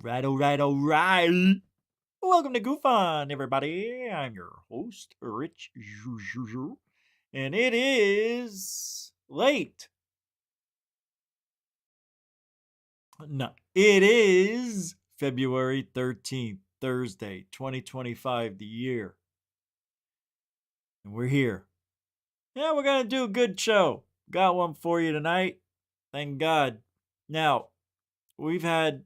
All right. Welcome to GUFON, everybody. I'm your host, Rich Juju, and it is late. No, it is February 13th, Thursday, 2025, the year. And we're here. Yeah, we're going to do a good show. Got one for you tonight. Thank God. Now, we've had,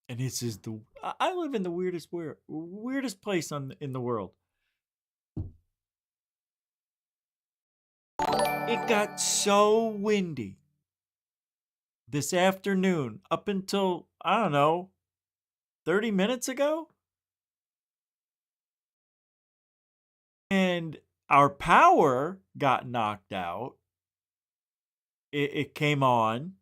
and this is I live in the weirdest place in the world. It got so windy this afternoon up until, I don't know, 30 minutes ago. And our power got knocked out. It came on.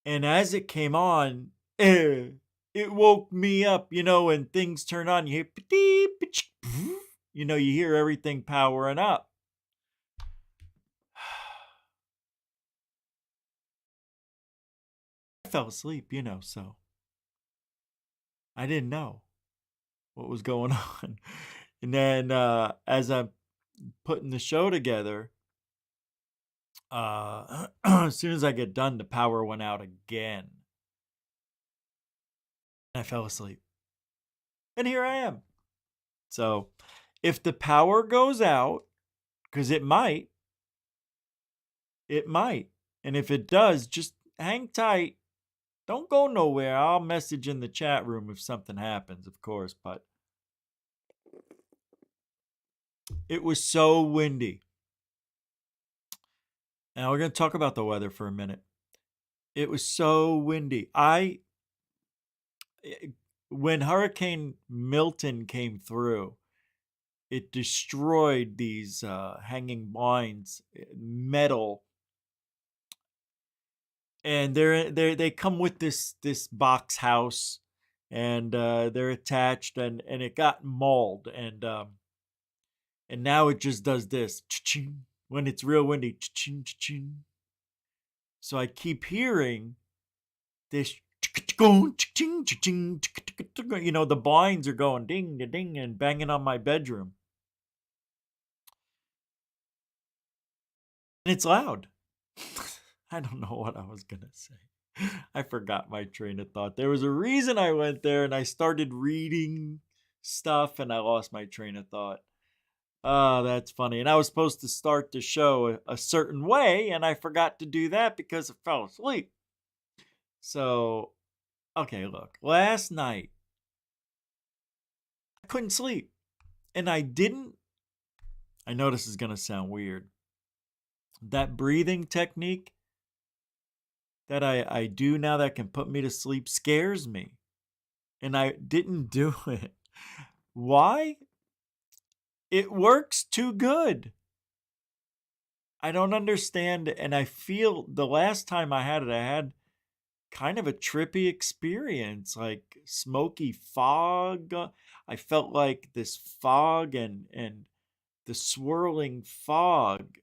And as it came on, it woke me up. You know, when things turn on, you hear, you hear everything powering up. I fell asleep, so I didn't know what was going on. And then as I'm putting the show together, as soon as I get done, the power went out again. I fell asleep. And here I am. So if the power goes out, because it might. And if it does, just hang tight. Don't go nowhere. I'll message in the chat room if something happens, of course. But it was so windy. Now we're going to talk about the weather for a minute. It was so windy. When Hurricane Milton came through, it destroyed these hanging blinds, metal, and they come with this box house, and they're attached, and it got mauled, and now it just does this when it's real windy. So I keep hearing this. The blinds are going ding ding and banging on my bedroom. And it's loud. I don't know what I was going to say. I forgot my train of thought. There was a reason I went there, and I started reading stuff, and I lost my train of thought. Oh, that's funny. And I was supposed to start the show a certain way, and I forgot to do that because I fell asleep. So, okay, look. Last night, I couldn't sleep. And I know this is going to sound weird. That breathing technique that I do now that can put me to sleep scares me. And I didn't do it. Why? It works too good. I don't understand. And I feel the last time I had kind of a trippy experience, like smoky fog. I felt like this fog and the swirling fog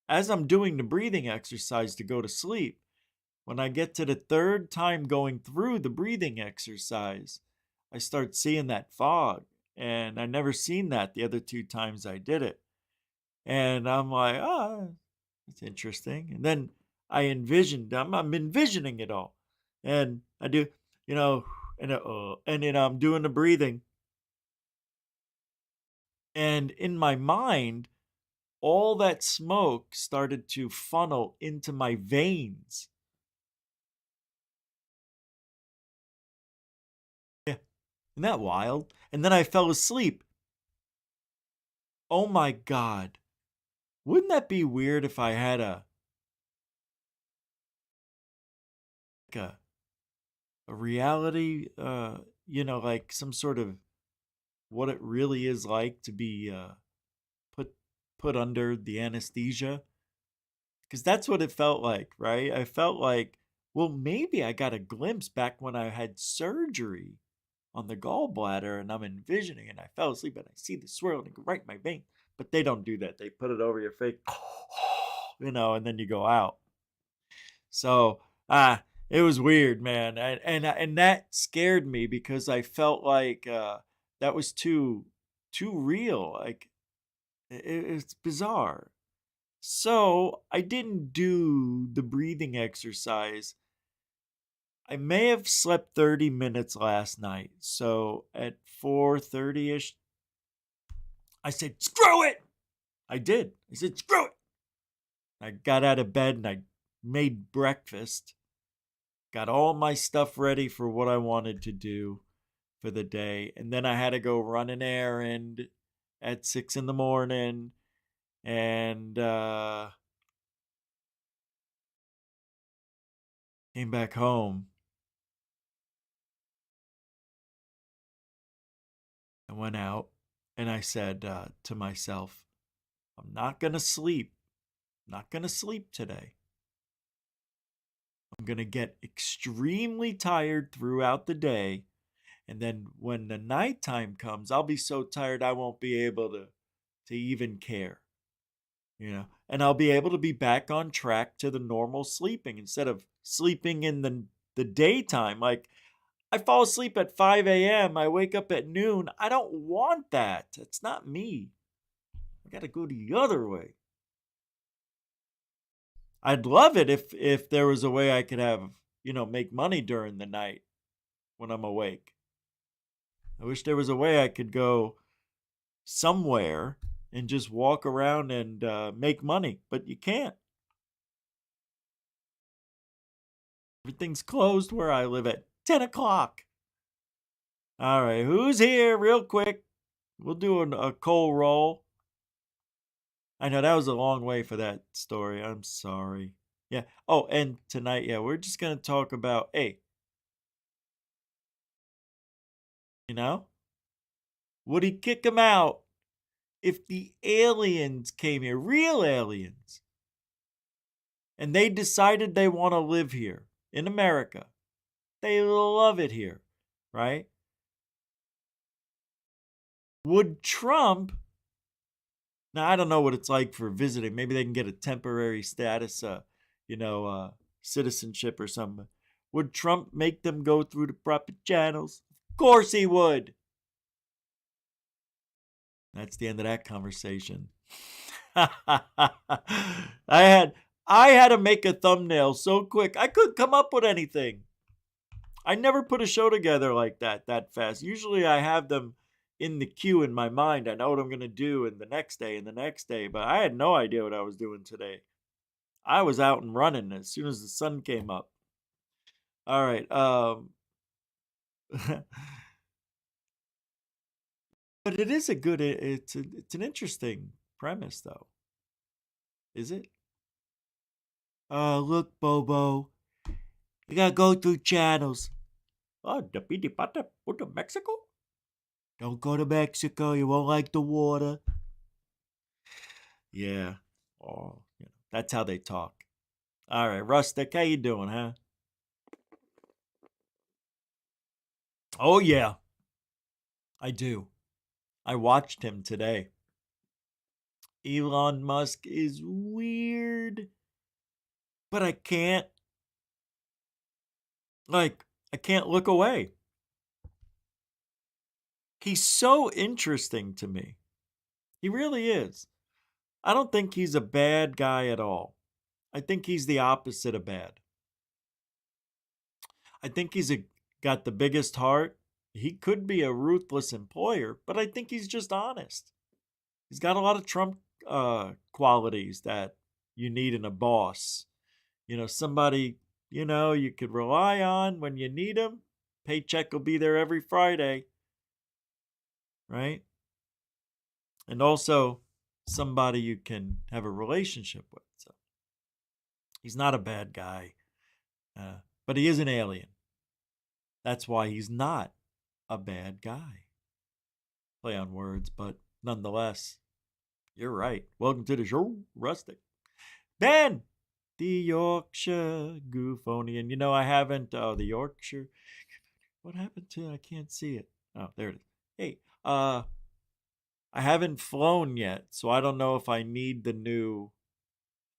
as I'm doing the breathing exercise to go to sleep. When I get to the third time going through the breathing exercise, I start seeing that fog. And I never seen that the other two times I did it. And I'm like, that's interesting. And then I'm envisioning it all. And I do, and then I'm doing the breathing. And in my mind, all that smoke started to funnel into my veins. Yeah. Isn't that wild? And then I fell asleep. Oh my God. Wouldn't that be weird if I had a reality, like some sort of what it really is like to be put under the anesthesia? Because that's what it felt like, right? I felt like, well, maybe I got a glimpse back when I had surgery on the gallbladder, and I'm envisioning, and I fell asleep, and I see the swirling right in my vein. But they don't do that. They put it over your face, and then you go out. So, It was weird, man, and that scared me because I felt like that was too real. Like it's bizarre. So I didn't do the breathing exercise. I may have slept 30 minutes last night. So at 4:30 ish, I said, "Screw it!" I did. I said, "Screw it!" I got out of bed and I made breakfast. Got all my stuff ready for what I wanted to do for the day. And then I had to go run an errand at 6 in the morning. And came back home. I went out and I said to myself, I'm not going to sleep. I'm not going to sleep today. I'm going to get extremely tired throughout the day. And then when the nighttime comes, I'll be so tired I won't be able to even care. And I'll be able to be back on track to the normal sleeping instead of sleeping in the daytime. Like I fall asleep at 5 a.m., I wake up at noon. I don't want that. It's not me. I got to go the other way. I'd love it if there was a way I could have, make money during the night when I'm awake. I wish there was a way I could go somewhere and just walk around and make money, but you can't. Everything's closed where I live at 10 o'clock. All right, who's here real quick? We'll do a coal roll. I know that was a long way for that story. I'm sorry. Yeah. Oh, and tonight, yeah, we're just going to talk about, hey, would he kick him out if the aliens came here, real aliens, and they decided they want to live here in America? They love it here, right? Would Trump, now I don't know what it's like for visiting. Maybe they can get a temporary status, citizenship or something. Would Trump make them go through the proper channels? Of course he would. That's the end of that conversation. I had to make a thumbnail so quick. I couldn't come up with anything. I never put a show together like that fast. Usually I have them in the queue in my mind. I know what I'm going to do in the next day and the next day, but I had no idea what I was doing today. I was out and running as soon as the sun came up. All right. But it is it's an interesting premise though. Is it? Look, Bobo. You gotta go through channels. Oh, the pity pata put to Mexico? Don't go to Mexico. You won't like the water. Yeah. Oh, that's how they talk. All right, Rustic, how you doing, huh? Oh yeah, I do. I watched him today. Elon Musk is weird, but I can't look away. He's so interesting to me. He really is. I don't think he's a bad guy at all. I think he's the opposite of bad. I think got the biggest heart. He could be a ruthless employer, but I think he's just honest. He's got a lot of Trump qualities that you need in a boss. Somebody, you could rely on when you need him. Paycheck will be there every Friday, right? And also somebody you can have a relationship with. So he's not a bad guy, but he is an alien. That's why he's not a bad guy. Play on words, but nonetheless, you're right. Welcome to the show, Rustic. Ben, the Yorkshire Goofonian. I haven't, the Yorkshire. What happened to, I can't see it. Oh, there it is. Hey, I haven't flown yet, so I don't know if I need the new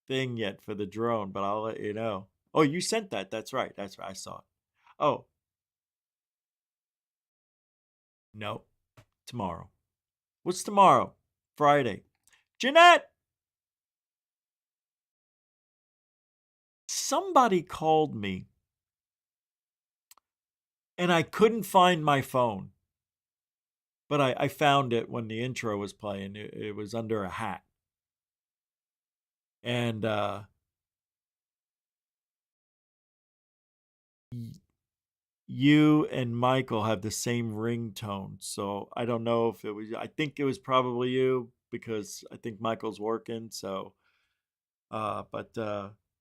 thing yet for the drone, but I'll let you know. Oh, you sent that. That's right. That's right. I saw it. Oh, no. Tomorrow. What's tomorrow? Friday. Jeanette! Somebody called me and I couldn't find my phone. But I found it when the intro was playing. It was under a hat. And you and Michael have the same ringtone. So I don't know if it was, I think it was probably you because I think Michael's working. So, but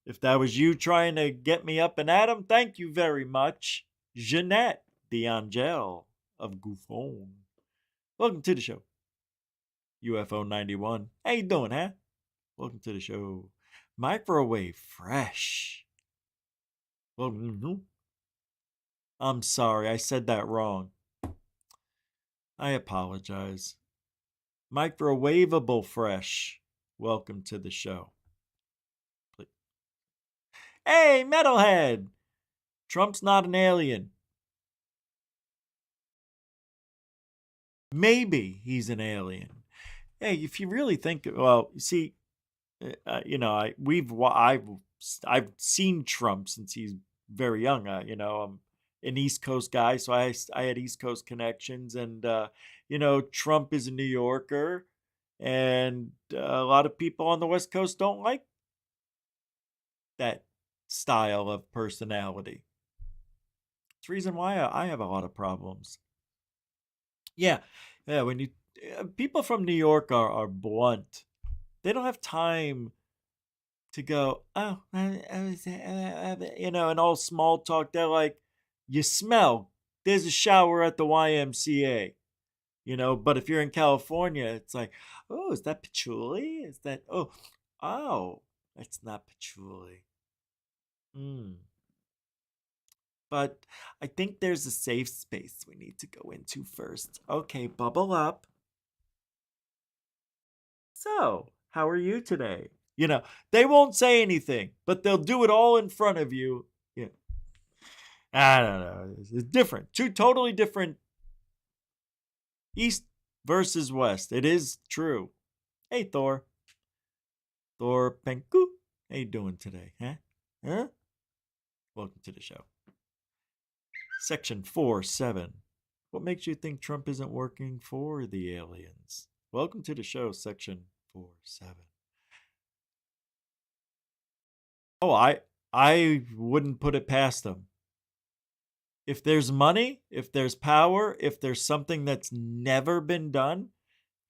if that was you trying to get me up and at him, thank you very much. Jeanette, the Angel of GUFON. Welcome to the show. UFO 91. How you doing, huh? Welcome to the show. Microwave Fresh. Welcome. I'm sorry, I said that wrong. I apologize. Microwavable Fresh. Welcome to the show. Hey, Metalhead! Trump's not an alien. Maybe he's an alien. Hey, if you really think, well, you see, I've seen Trump since he's very young. I'm an East Coast guy, so I had East Coast connections, and Trump is a New Yorker, and a lot of people on the West Coast don't like that style of personality. It's the reason why I have a lot of problems. Yeah, yeah. When you people from New York are blunt. They don't have time to go, oh, and all small talk. They're like, you smell. There's a shower at the YMCA, But if you're in California, it's like, oh, is that patchouli? Is that, oh, that's not patchouli. But I think there's a safe space we need to go into first. Okay, bubble up. So, how are you today? They won't say anything, but they'll do it all in front of you. Yeah. I don't know. It's different. Two totally different East versus West. It is true. Hey, Thor. Thor Penku. How you doing today? Huh? Welcome to the show. Section 4-7. What makes you think Trump isn't working for the aliens? Welcome to the show, Section 4-7. Oh, I wouldn't put it past them. If there's money, if there's power, if there's something that's never been done,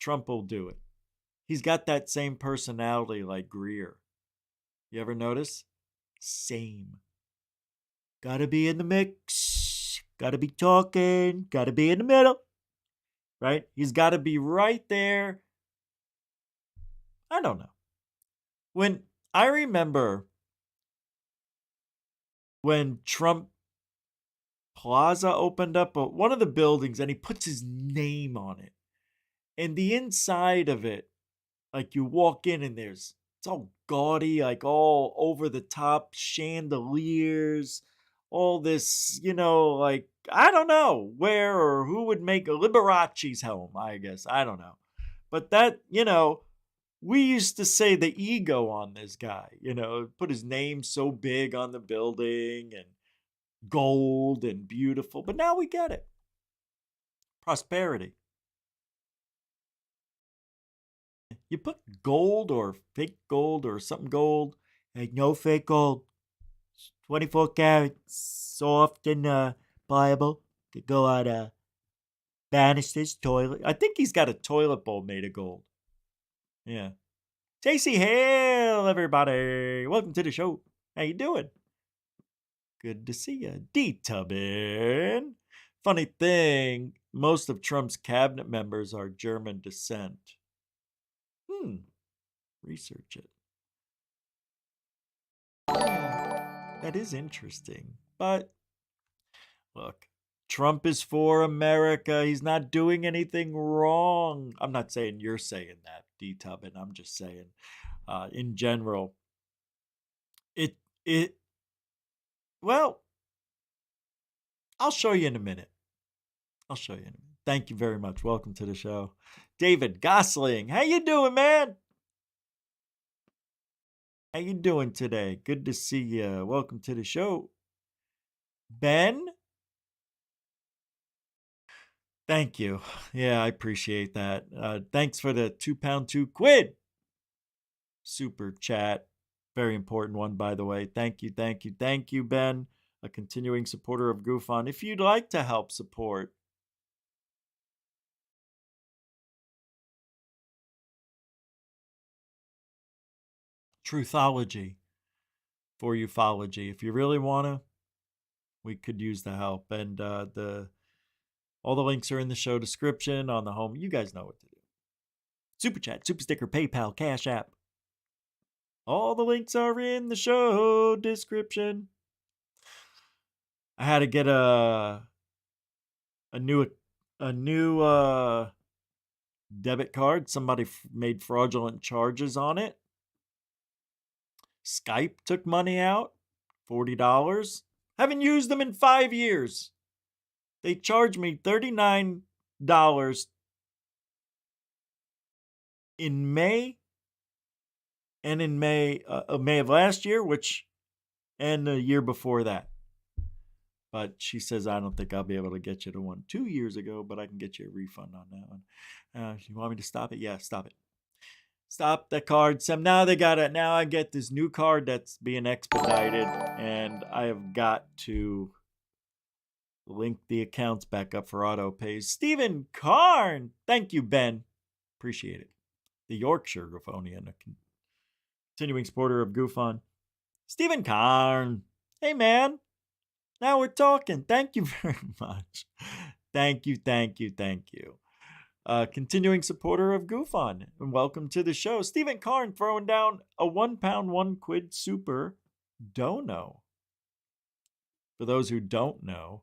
Trump will do it. He's got that same personality like Greer. You ever notice? Same. Gotta be in the mix. Gotta be talking. Gotta be in the middle. Right? He's gotta be right there. I don't know. When I remember when Trump Plaza opened up one of the buildings and he puts his name on it. And the inside of it, like you walk in and it's all gaudy, like all over the top chandeliers, all this, like, I don't know where or who would make a Liberace's home, I guess. I don't know. But that, we used to say the ego on this guy, put his name so big on the building and gold and beautiful. But now we get it. Prosperity. You put gold or fake gold or something gold, like no fake gold, 24 karat, soft and pliable. Could go on banisters, toilet. I think he's got a toilet bowl made of gold. Yeah. JC Hale, everybody. Welcome to the show. How you doing? Good to see you. D-Tubbin. Funny thing, most of Trump's cabinet members are German descent. Research it. That is interesting. But look, Trump is for America. He's not doing anything wrong. I'm not saying you're saying that, D-Tubbin. I'm just saying, in general, it Well, I'll show you in a minute. I'll show you in a minute. Thank you very much. Welcome to the show. David Gosling, how you doing, man? How you doing today? Good to see you. Welcome to the show. Ben? Thank you. Yeah, I appreciate that. Thanks for the £2 2 quid super chat. Very important one, by the way. Thank you, thank you, thank you, Ben, a continuing supporter of GUFON. If you'd like to help support Truthology for Ufology, if you really want to, we could use the help. And the all the links are in the show description on the home. You guys know what to do. Super chat, super sticker, PayPal, Cash App. All the links are in the show description. I had to get a new debit card. Somebody made fraudulent charges on it. Skype took money out, $40. Haven't used them in 5 years. They charged me $39 in May, and in May of last year, and the year before that. But she says, I don't think I'll be able to get you the one 2 years ago, but I can get you a refund on that one. You want me to stop it? Yeah, stop it. Stop the card. Now they got it. Now I get this new card that's being expedited, and I have got to link the accounts back up for auto pays. Stephen Karn. Thank you, Ben. Appreciate it. The Yorkshire Grifonian, a continuing supporter of GUFON. Stephen Karn. Hey, man. Now we're talking. Thank you very much. Thank you, thank you, thank you. Continuing supporter of GUFON. And welcome to the show. Stephen Karn throwing down a £1 1 quid super dono. For those who don't know,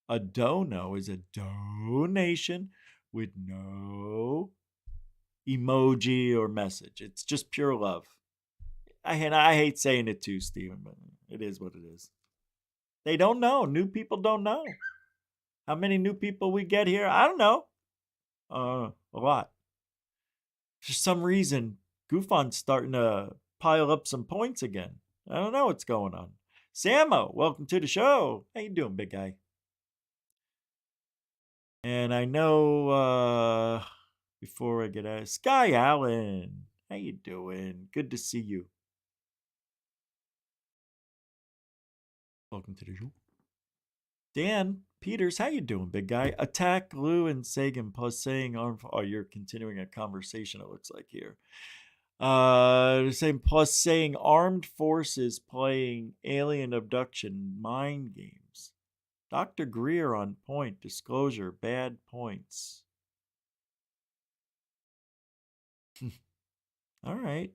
a dono is a donation with no emoji or message. It's just pure love. I hate saying it too, Stephen, but it is what it is. They don't know. New people don't know. How many new people we get here? I don't know. A lot. For some reason, GUFON's starting to pile up some points again. I don't know what's going on. Samo, welcome to the show. How you doing, big guy? And I know before I get out, Sky Allen, how you doing? Good to see you. Welcome to the show. Dan Peters, how you doing, big guy? Attack Lou and Sagan plus saying arm. Oh, you're continuing a conversation. It looks like here. Same plus saying armed forces playing alien abduction mind games. Dr. Greer on point. Disclosure, bad points. All right.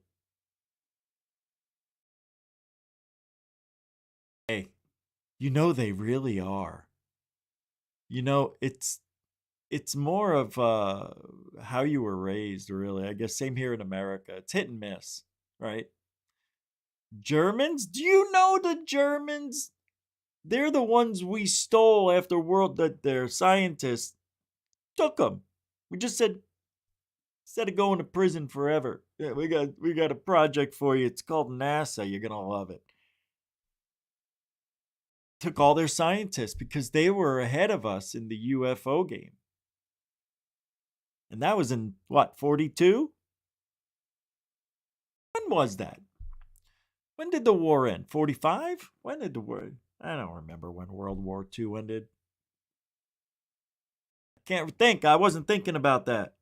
Hey, you know they really are. You know, it's more of how you were raised, really. I guess same here in America. It's hit and miss, right? Germans? Do you know the Germans? They're the ones we stole after world that their scientists took them. We just said instead of going to prison forever, yeah, we got a project for you. It's called NASA. You're gonna love it. Took all their scientists because they were ahead of us in the UFO game. And that was in what, 42? When was that? When did the war end? 45? When did the war? I don't remember when World War II ended. I can't think. I wasn't thinking about that.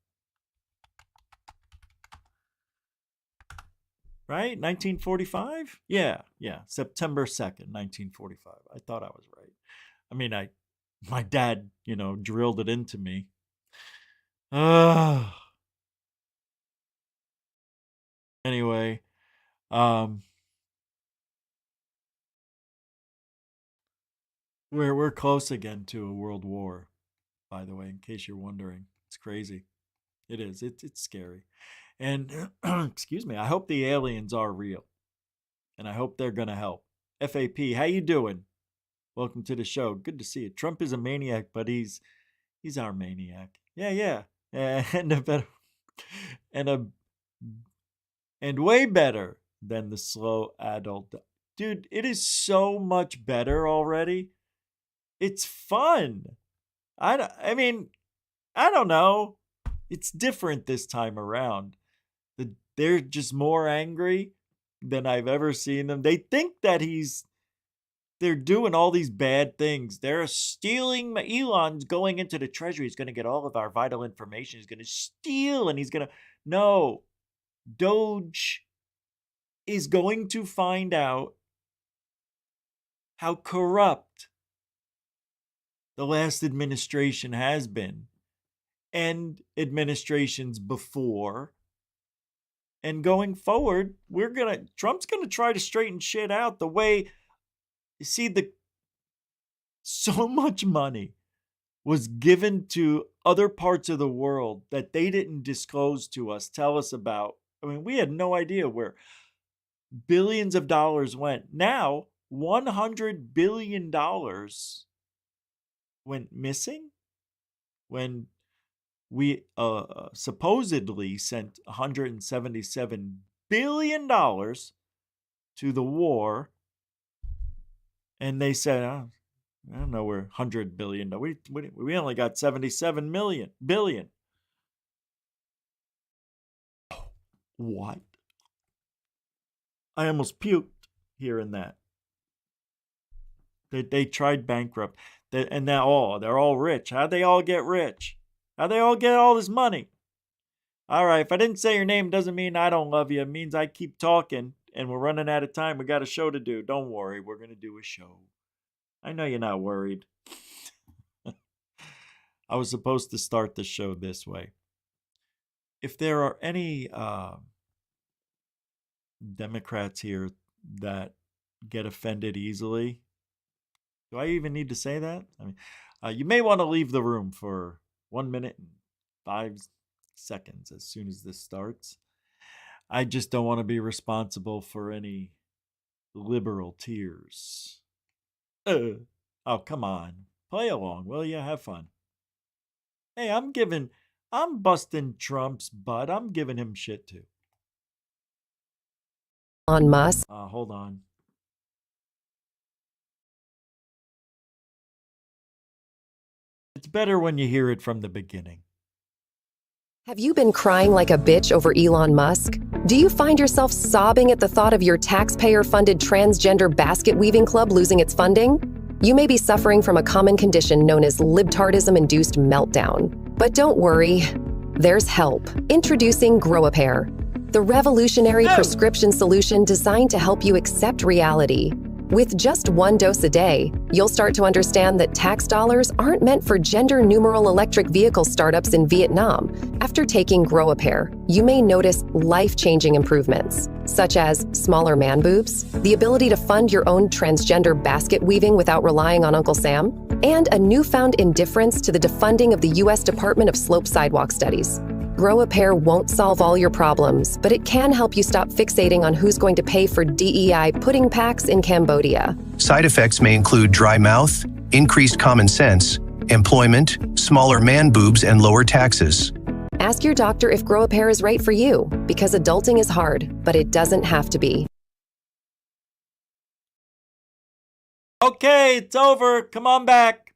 Right? 1945? Yeah. September 2nd, 1945. I thought I was right. I mean, my dad, drilled it into me. Anyway, we're close again to a world war, by the way, in case you're wondering. It's crazy. It is. It's scary. And excuse me, I hope the aliens are real. And I hope they're going to help. FAP, how you doing? Welcome to the show. Good to see you. Trump is a maniac, but he's our maniac. Yeah, yeah. And a better and a and way better than the slow adult. Dude, it is so much better already. It's fun. I mean, I don't know. It's different this time around. They're just more angry than I've ever seen them. They think that they're doing all these bad things. They're stealing. Elon's going into the treasury. He's going to get all of our vital information. He's going to steal, and he's going to. No. Doge is going to find out how corrupt the last administration has been, and administrations before. And going forward, Trump's gonna try to straighten shit out the way. You see, so much money was given to other parts of the world that they didn't disclose to us, tell us about. I mean, we had no idea where billions of dollars went. Now, $100 billion went missing when we supposedly sent $177 billion to the war. And they said, I don't know, we're $100 billion. We only got 77 billion. What? I almost puked hearing that. They tried bankrupt. And now they're all rich. How'd they all get rich? How'd they all get all this money? All right, if I didn't say your name, doesn't mean I don't love you. It means I keep talking, and we're running out of time. We got a show to do. Don't worry, we're going to do a show. I know you're not worried. I was supposed to start the show this way. If there are any Democrats here that get offended easily, do I even need to say that? I mean, you may want to leave the room for 1 minute and 5 seconds as soon as this starts. I just don't want to be responsible for any liberal tears. Oh, come on. Play along, will you? Have fun. Hey, I'm busting Trump's butt. I'm giving him shit too. Elon Musk. Hold on. It's better when you hear it from the beginning. Have you been crying like a bitch over Elon Musk? Do you find yourself sobbing at the thought of your taxpayer-funded transgender basket weaving club losing its funding? You may be suffering from a common condition known as libtardism-induced meltdown. But don't worry, there's help. Introducing Grow-A-Pair, the revolutionary prescription solution designed to help you accept reality. With just 1 dose a day, you'll start to understand that tax dollars aren't meant for gender numeral electric vehicle startups in Vietnam. After taking Grow-A-Pair, you may notice life-changing improvements, such as smaller man boobs, the ability to fund your own transgender basket weaving without relying on Uncle Sam, and a newfound indifference to the defunding of the U.S. Department of Slope Sidewalk Studies. Grow-A-Pair won't solve all your problems, but it can help you stop fixating on who's going to pay for DEI pudding packs in Cambodia. Side effects may include dry mouth, increased common sense, employment, smaller man boobs, and lower taxes. Ask your doctor if Grow-A-Pair is right for you, because adulting is hard, but it doesn't have to be. Okay, it's over. Come on back.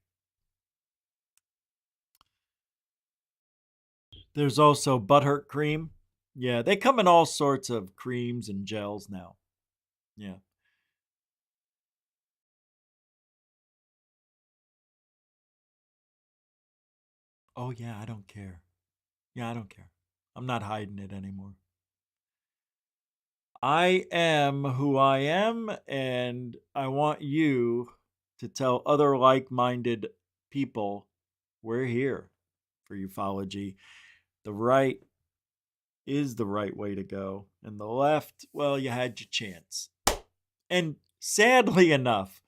There's also butthurt cream. Yeah, they come in all sorts of creams and gels now. Yeah. Oh, yeah, I don't care. Yeah, I don't care. I'm not hiding it anymore. I am who I am, and I want you to tell other like-minded people we're here for ufology. The right is the right way to go, and the left, well, you had your chance. And sadly enough,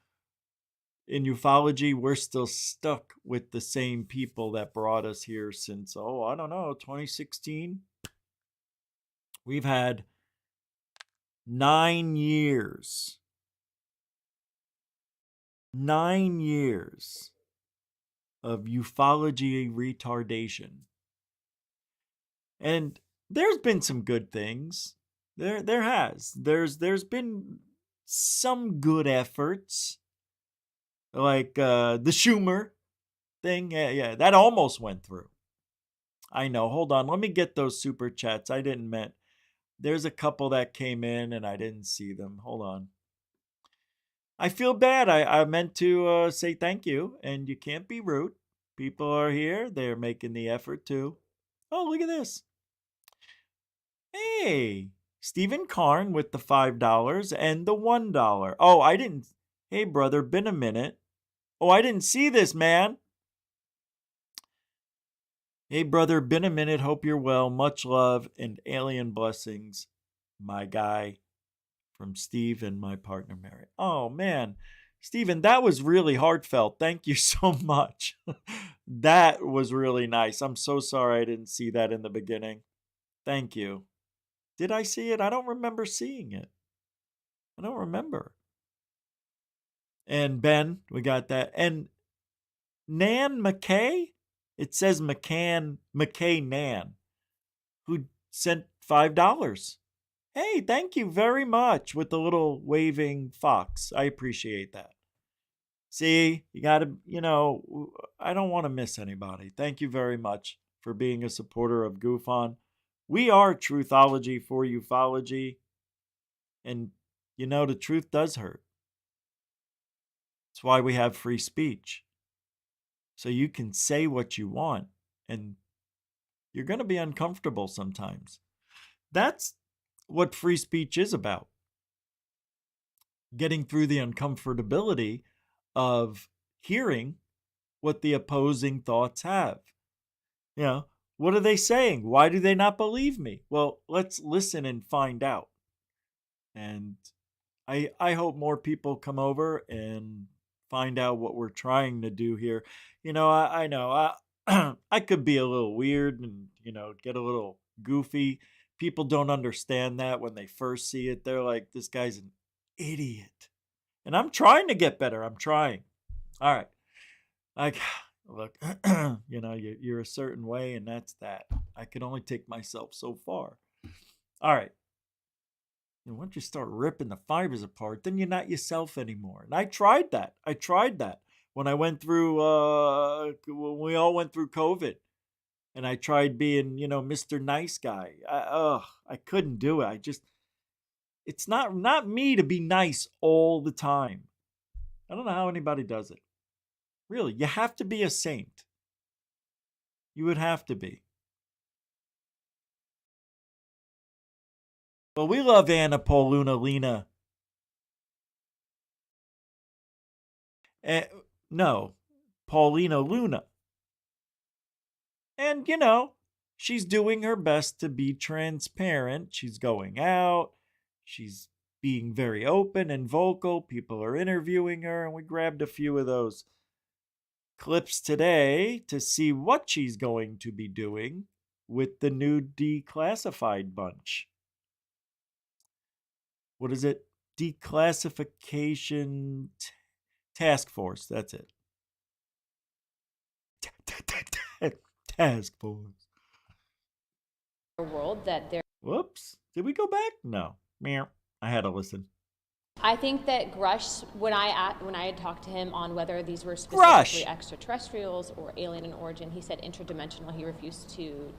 in ufology, we're still stuck with the same people that brought us here since, 2016. We've had 9 years 9 years of ufology retardation. And there's been some good things. There has. There's been some good efforts. Like the Schumer thing. Yeah, that almost went through. I know. Hold on. Let me get those super chats. I didn't meant. There's a couple that came in and I didn't see them. Hold on. I feel bad. I meant to say thank you, and you can't be rude. People are here. They're making the effort too. Oh, look at this. Hey, Stephen Karn with the $5 and the $1. Oh, I didn't. Hey, brother, been a minute. Oh, I didn't see this, man. Hey, brother, been a minute. Hope you're well. Much love and alien blessings, my guy, from Steve and my partner, Mary. Oh, man. Stephen, that was really heartfelt. Thank you so much. That was really nice. I'm so sorry I didn't see that in the beginning. Thank you. Did I see it? I don't remember seeing it. I don't remember. And Ben, we got that. And Nan McKay? It says McKay Nan, who sent $5. Hey, thank you very much with the little waving fox. I appreciate that. See, you got to, I don't want to miss anybody. Thank you very much for being a supporter of GUFON. We are Truthology for Ufology. And, the truth does hurt. That's why we have free speech. So you can say what you want, and you're going to be uncomfortable sometimes. That's what free speech is about. Getting through the uncomfortability of hearing what the opposing thoughts have. What are they saying? Why do they not believe me? Well, let's listen and find out. And I hope more people come over and find out what we're trying to do here. I know I could be a little weird and, get a little goofy. People don't understand that when they first see it. They're like, this guy's an idiot. And I'm trying to get better. I'm trying. All right. Like, look, you're a certain way, and that's that. I can only take myself so far. All right. And once you start ripping the fibers apart, then you're not yourself anymore. And I tried that. When I went through, when we all went through COVID. And I tried being, Mr. Nice Guy. I couldn't do it. It's not me to be nice all the time. I don't know how anybody does it. Really, you have to be a saint. You would have to be. Well, we love Anna Paulina Lena. No, Paulina Luna. And, she's doing her best to be transparent. She's going out. She's being very open and vocal. People are interviewing her, and we grabbed a few of those clips today to see what she's going to be doing with the new declassified bunch. What is it? Declassification Task Force. That's it. Task Force. World that there. Whoops. Did we go back? No. Meow. I had to listen. I think that Grush, when I had talked to him on whether these were specifically extraterrestrials or alien in origin, he said interdimensional. He refused to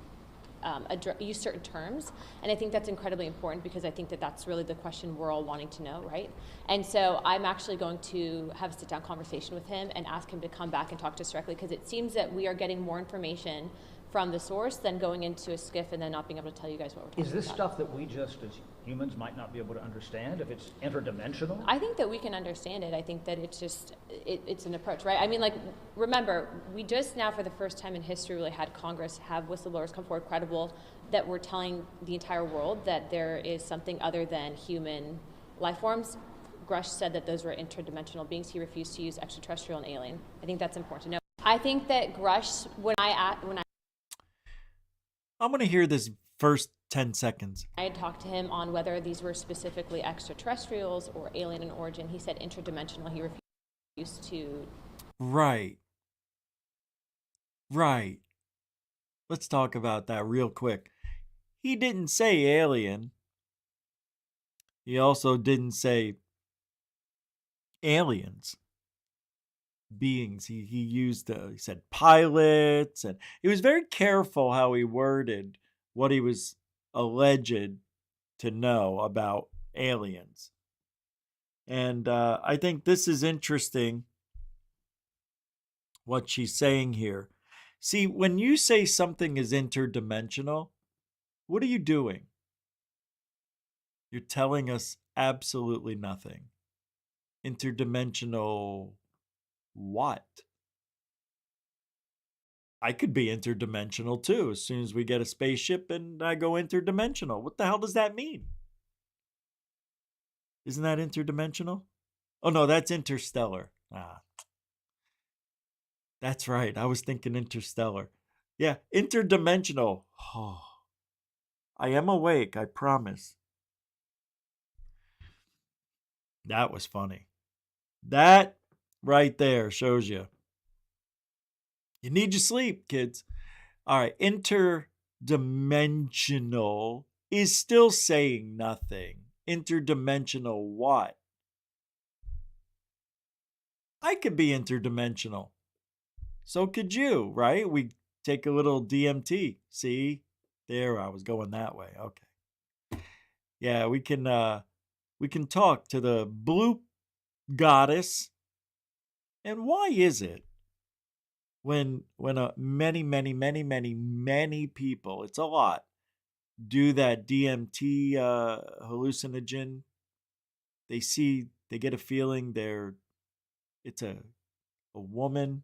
use certain terms, and I think that's incredibly important because I think that that's really the question we're all wanting to know, right? And so I'm actually going to have a sit-down conversation with him and ask him to come back and talk to us directly, because it seems that we are getting more information from the source than going into a skiff and then not being able to tell you guys what we're talking about. Is this stuff that we just as humans might not be able to understand if it's interdimensional? I think that we can understand it. I think that it's just, it's an approach, right? I mean, like, remember, we just now for the first time in history really had Congress have whistleblowers come forward credible that we're telling the entire world that there is something other than human life forms. Grush said that those were interdimensional beings. He refused to use extraterrestrial and alien. I think that's important to know. I think that Grush, I'm going to hear this first 10 seconds. I had talked to him on whether these were specifically extraterrestrials or alien in origin. He said interdimensional. He refused. used to. Right. Right. Let's talk about that real quick. He didn't say alien. He also didn't say aliens, beings. He used, he said pilots, and he was very careful how he worded what he was alleged to know about aliens. And I think this is interesting what she's saying here. See, when you say something is interdimensional, what are you doing? You're telling us absolutely nothing. Interdimensional what? I could be interdimensional too as soon as we get a spaceship and I go interdimensional. What the hell does that mean? Isn't that interdimensional? Oh no, that's interstellar. That's right. I was thinking interstellar. Yeah, interdimensional. Oh, I am awake, I promise. That was funny. That right there shows you. You need your sleep, kids. All right, interdimensional is still saying nothing. Interdimensional what? I could be interdimensional. So could you, right? We take a little DMT. See? There, I was going that way. Okay. Yeah, we can talk to the blue goddess. And why is it when many people, it's a lot, do that DMT hallucinogen, they get a feeling it's a woman,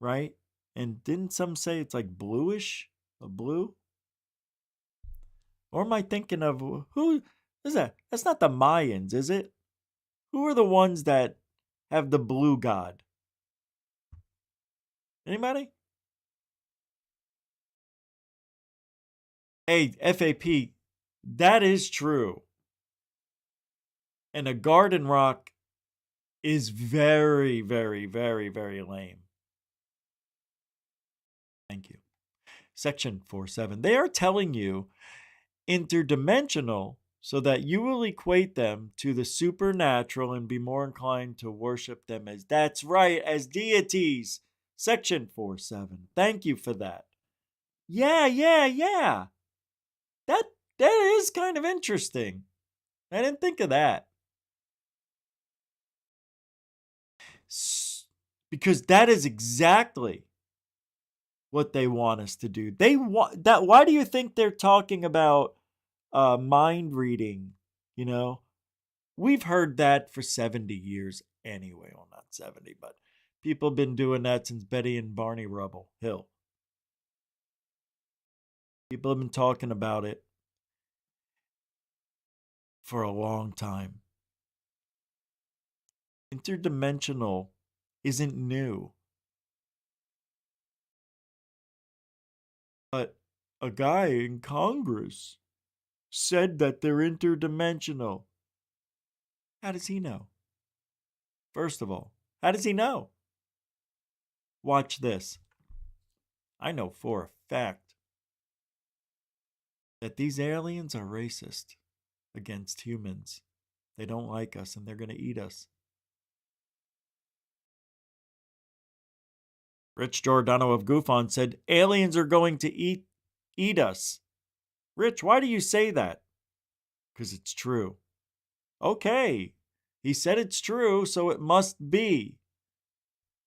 right? And didn't some say it's like bluish, a blue? Or am I thinking of who is that? That's not the Mayans, is it? Who are the ones that have the blue god? Anybody? Hey, FAP, that is true. And a garden rock is very, very, very, very lame. Thank you. Section 4.7. They are telling you interdimensional so that you will equate them to the supernatural and be more inclined to worship them as, that's right, as deities. Section 4.7. Thank you for that. Yeah. That is kind of interesting. I didn't think of that. Because that is exactly what they want us to do. They want that. Why do you think they're talking about mind reading? You know, we've heard that for 70 years anyway. Well, not 70, but people have been doing that since Betty and Barney Rubble Hill. People have been talking about it for a long time. Interdimensional isn't new. But a guy in Congress said that they're interdimensional. How does he know? First of all, how does he know? Watch this. I know for a fact that these aliens are racist against humans. They don't like us and they're going to eat us. Rich Giordano of GUFON said, aliens are going to eat us. Rich, why do you say that? Because it's true. Okay, he said it's true, so it must be.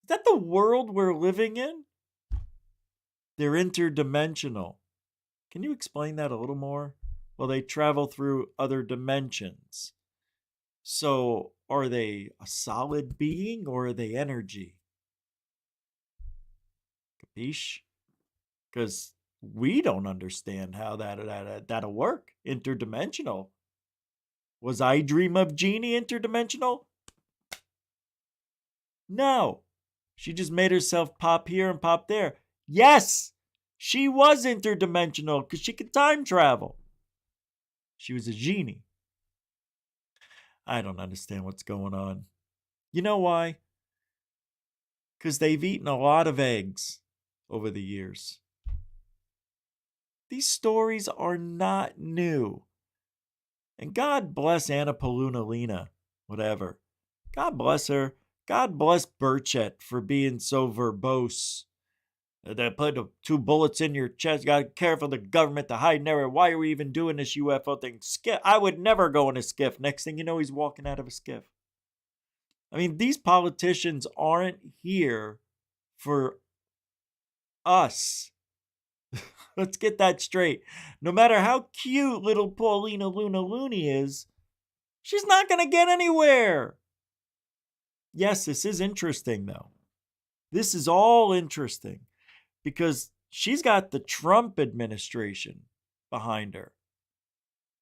Is that the world we're living in? They're interdimensional. Can you explain that a little more? Well, they travel through other dimensions. So, are they a solid being or are they energy? Capiche? Because we don't understand how that'll work. Interdimensional. Was I Dream of Jeannie interdimensional? No. She just made herself pop here and pop there. Yes, she was interdimensional because she could time travel. She was a genie. I don't understand what's going on. You know why? Because they've eaten a lot of eggs over the years. These stories are not new. And God bless Anna Palunalina, whatever. God bless her. God bless Burchett for being so verbose. They put 2 bullets in your chest. Got to care for the government to hide never. Why are we even doing this UFO thing? Skiff. I would never go in a skiff. Next thing you know, he's walking out of a skiff. I mean, these politicians aren't here for us. Let's get that straight. No matter how cute little Paulina Luna Looney is, she's not going to get anywhere. Yes, this is interesting, though. This is all interesting because she's got the Trump administration behind her.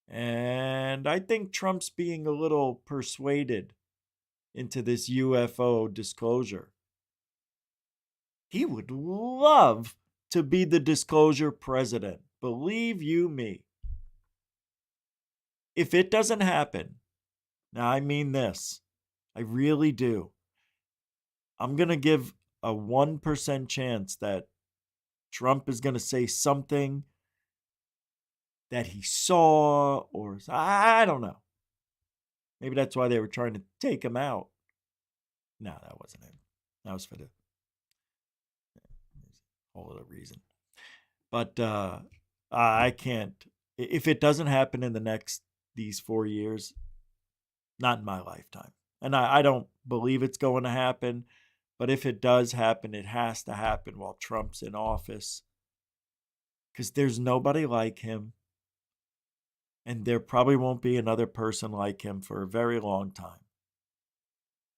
And I think Trump's being a little persuaded into this UFO disclosure. He would love to be the disclosure president. Believe you me. If it doesn't happen, now I mean this, I really do. I'm going to give a 1% chance that Trump is going to say something that he saw, or I don't know. Maybe that's why they were trying to take him out. No, that wasn't him. That was for the whole other reason. But I can't. If it doesn't happen in these 4 years, not in my lifetime. And I don't believe it's going to happen. But if it does happen, it has to happen while Trump's in office. Because there's nobody like him. And there probably won't be another person like him for a very long time.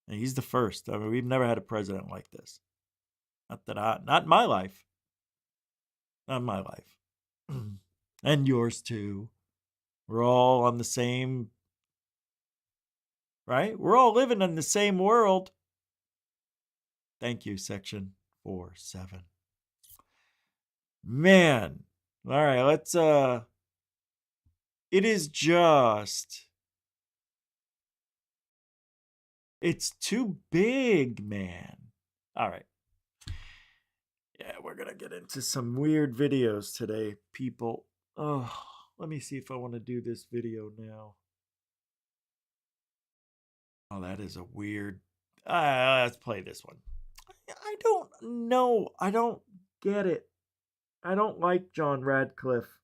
And he's the first. I mean, we've never had a president like this. Not in my life. Not in my life. And yours too. We're all on the same, right? We're all living in the same world. Thank you, Section 47. Man. All right, let's, it is just, it's too big, man. All right. Yeah, we're going to get into some weird videos today, people. Oh, let me see if I want to do this video now. Oh, that is a weird. Let's play this one. I don't know. I don't get it. I don't like John Radcliffe,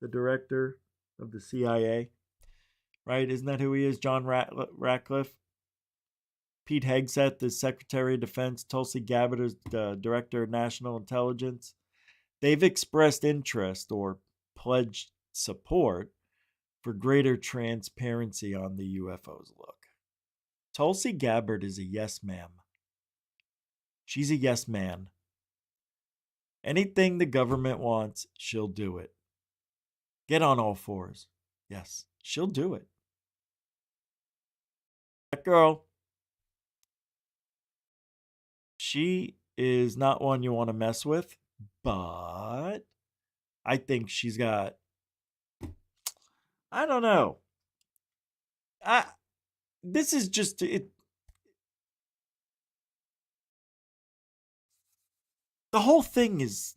the director of the CIA. Right? Isn't that who he is? John Radcliffe? Pete Hegseth, the Secretary of Defense, Tulsi Gabbard is the Director of National Intelligence. They've expressed interest or pledged support for greater transparency on the UFOs look. Tulsi Gabbard is a yes ma'am. She's a yes man. Anything the government wants, she'll do it. Get on all fours. Yes, she'll do it. That girl, she is not one you want to mess with, but I think she's got, I don't know. This is just, it. The whole thing is,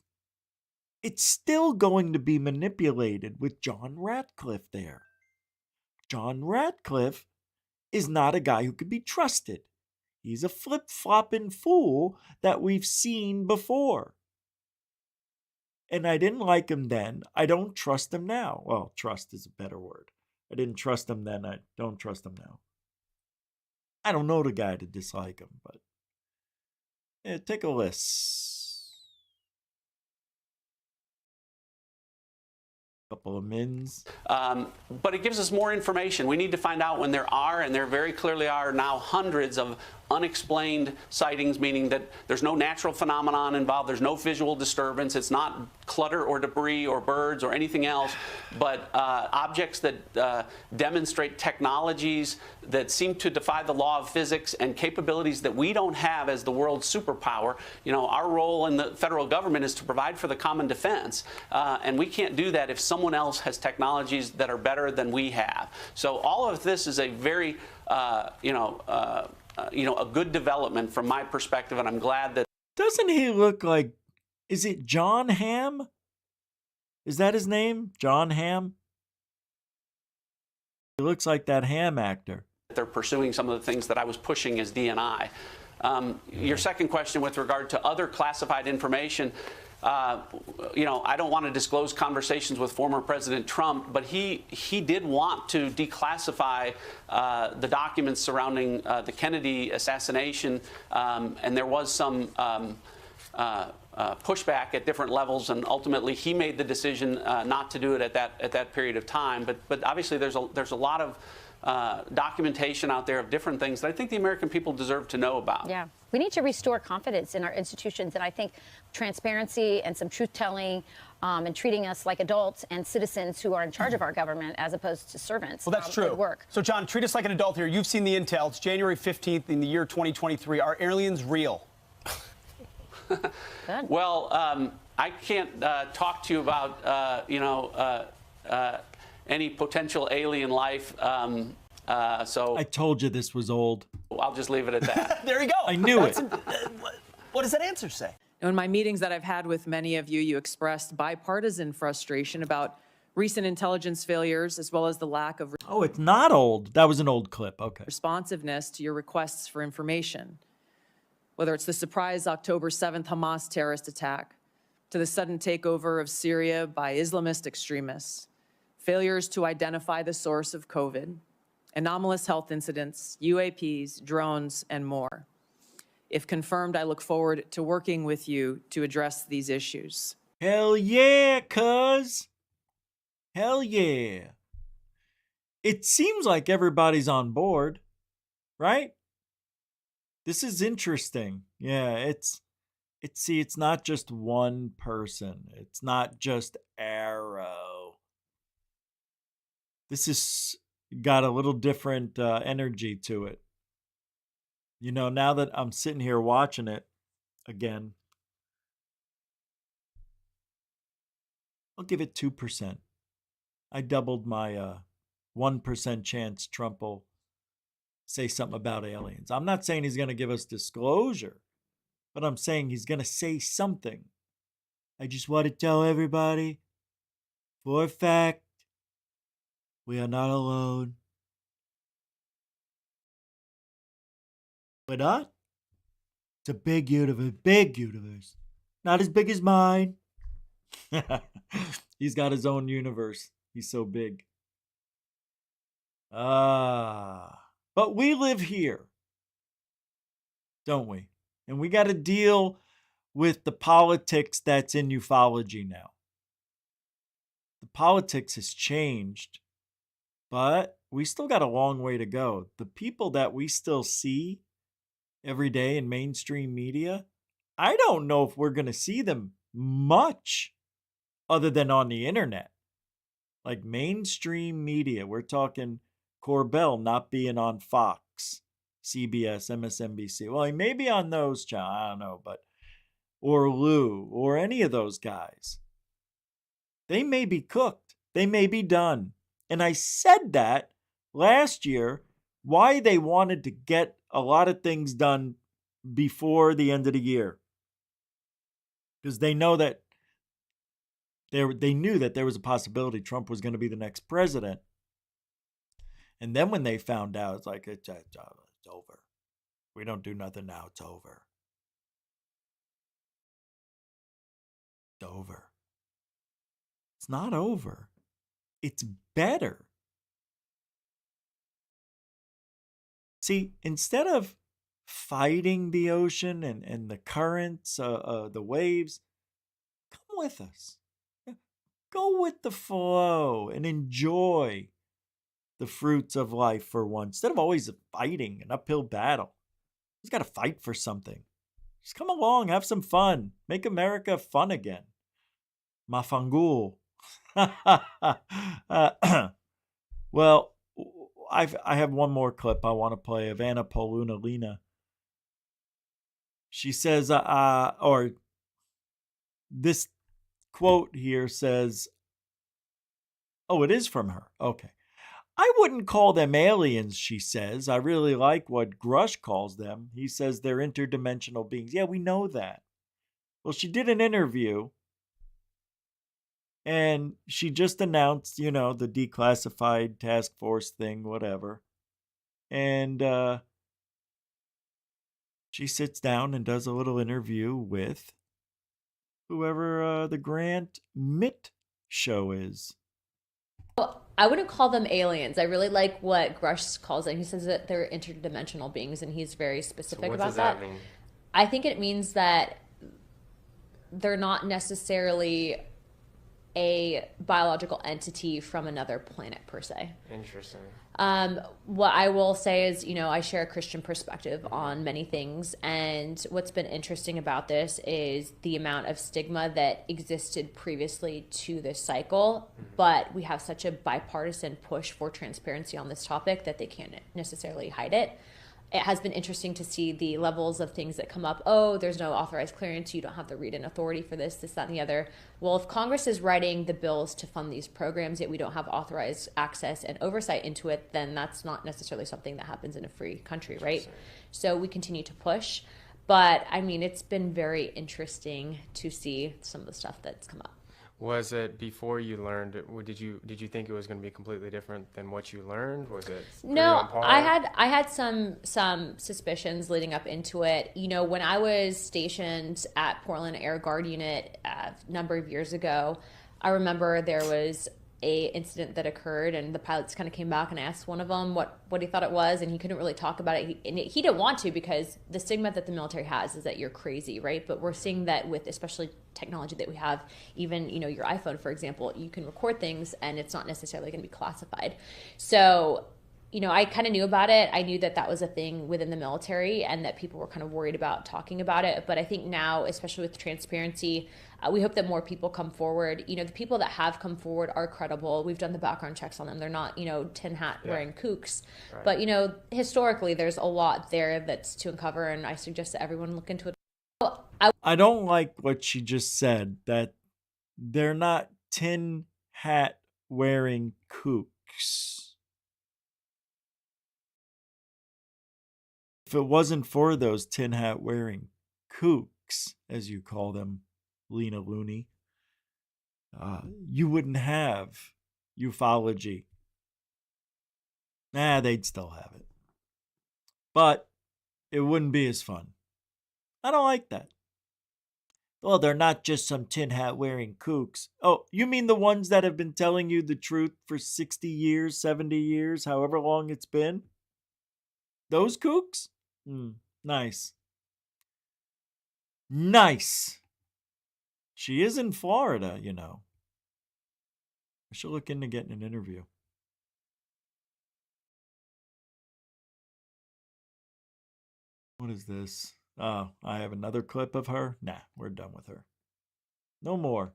it's still going to be manipulated with John Radcliffe there. John Radcliffe is not a guy who could be trusted. He's a flip-flopping fool that we've seen before. And I didn't like him then. I don't trust him now. Well, trust is a better word. I didn't trust him then. I don't trust him now. I don't know the guy to dislike him, but yeah, take a list. Couple of mins. But it gives us more information. We need to find out when there are, and there very clearly are now, hundreds of unexplained sightings, meaning that there's no natural phenomenon involved, there's no visual disturbance, it's not clutter or debris or birds or anything else, but objects that demonstrate technologies that seem to defy the law of physics and capabilities that we don't have as the world's superpower. You know, our role in the federal government is to provide for the common defense, and we can't do that if someone else has technologies that are better than we have. So all of this is a very, a good development from my perspective, and I'm glad that. Doesn't he look like, is it John Hamm? Is that his name? John Hamm? He looks like that Hamm actor. They're pursuing some of the things that I was pushing as DNI. Your second question with regard to other classified information, I don't want to disclose conversations with former President Trump, but he did want to declassify the documents surrounding the Kennedy assassination, and there was some pushback at different levels, and ultimately he made the decision not to do it at that period of time. But obviously there's a lot of documentation out there of different things that I think the American people deserve to know about. Yeah, we need to restore confidence in our institutions, and I think transparency and some truth-telling and treating us like adults and citizens who are in charge of our government as opposed to servants. Well, that's true. Would work. So, John, treat us like an adult here. You've seen the intel. It's January 15th in the year 2023. Are aliens real? Good. Well, I can't talk to you about, any potential alien life. So I told you this was old. I'll just leave it at that. There you go. I knew it. What does that answer say? In my meetings that I've had with many of you, you expressed bipartisan frustration about recent intelligence failures as well as the lack of Oh, it's not old. That was an old clip. Okay. responsiveness to your requests for information. Whether it's the surprise October 7th Hamas terrorist attack, to the sudden takeover of Syria by Islamist extremists, failures to identify the source of COVID, anomalous health incidents, UAPs, drones, and more. If confirmed, I look forward to working with you to address these issues. Hell yeah, cuz. Hell yeah. It seems like everybody's on board, right? This is interesting. Yeah, it's not just one person. It's not just Arrow. This has got a little different energy to it. Now that I'm sitting here watching it again, I'll give it 2%. I doubled my 1% chance Trump will say something about aliens. I'm not saying he's going to give us disclosure, but I'm saying he's going to say something. I just want to tell everybody, for a fact, we are not alone. We're not? It's a big universe. Not as big as mine. He's got his own universe. He's so big. But we live here, don't we? And we got to deal with the politics that's in ufology now. The politics has changed, but we still got a long way to go. The people that we still see every day in mainstream media, I don't know if we're going to see them much other than on the internet. Like mainstream media, we're talking Corbell not being on Fox, CBS, MSNBC. Well, he may be on those channels, I don't know, but or Lou or any of those guys. They may be cooked. They may be done. And I said that last year, why they wanted to get a lot of things done before the end of the year. Because they know that they knew that there was a possibility Trump was going to be the next president. And then when they found out, it's like, it's over. We don't do nothing now. It's over. It's over. It's not over. It's better. See, instead of fighting the ocean and the currents, the waves, come with us. Go with the flow and enjoy the fruits of life for once. Instead of always fighting an uphill battle. He's got to fight for something. Just come along, have some fun. Make America fun again. Mafangul. Well, I have one more clip I want to play of Anna Paulina Lena. She says, or this quote here says, oh, it is from her. Okay. I wouldn't call them aliens, she says. I really like what Grush calls them. He says they're interdimensional beings. Yeah, we know that. Well, she did an interview, and she just announced, the declassified task force thing, whatever. And she sits down and does a little interview with whoever the Grant Mitt show is. Well, I wouldn't call them aliens. I really like what Grush calls them. He says that they're interdimensional beings, and he's very specific about that. What does that mean? I think it means that they're not necessarily a biological entity from another planet per se. Interesting. What I will say is, I share a Christian perspective on many things, and what's been interesting about this is the amount of stigma that existed previously to this cycle, but we have such a bipartisan push for transparency on this topic that they can't necessarily hide it. It has been interesting to see the levels of things that come up. Oh, there's no authorized clearance. You don't have the read-in authority for this, that, and the other. Well, if Congress is writing the bills to fund these programs, yet we don't have authorized access and oversight into it, then that's not necessarily something that happens in a free country, right? So we continue to push. But, it's been very interesting to see some of the stuff that's come up. Was it before you learned it? Did you think it was going to be completely different than what you learned? Was it No, on par? I had some suspicions leading up into it. When I was stationed at Portland Air Guard Unit a number of years ago, I remember there was a incident that occurred, and the pilots kind of came back and asked one of them what he thought it was, and he couldn't really talk about it. He didn't want to, because the stigma that the military has is that you're crazy, right? But we're seeing that with especially technology that we have, even your iPhone, for example, you can record things and it's not necessarily going to be classified. So I kind of knew about it. I knew that that was a thing within the military and that people were kind of worried about talking about it. But I think now, especially with transparency, we hope that more people come forward. The people that have come forward are credible. We've done the background checks on them. They're not, tin hat wearing kooks. Right. But, historically, there's a lot there that's to uncover, and I suggest that everyone look into it. I don't like what she just said, that they're not tin hat wearing kooks. If it wasn't for those tin hat wearing kooks, as you call them, Lena Looney, you wouldn't have ufology. They'd still have it. But it wouldn't be as fun. I don't like that. Well, they're not just some tin hat wearing kooks. Oh, you mean the ones that have been telling you the truth for 60 years, 70 years, however long it's been? Those kooks? Nice. Nice. She is in Florida, I should look into getting an interview. What is this? Oh, I have another clip of her. Nah, we're done with her. No more.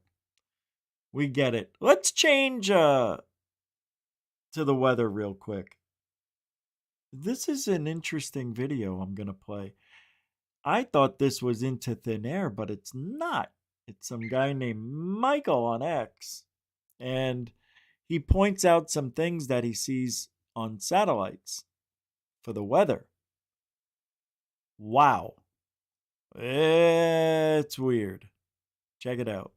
We get it. Let's change to the weather real quick. This is an interesting video I'm going to play. I thought this was Into Thin Air, but it's not. It's some guy named Michael on X. And he points out some things that he sees on satellites for the weather. Wow. It's weird. Check it out.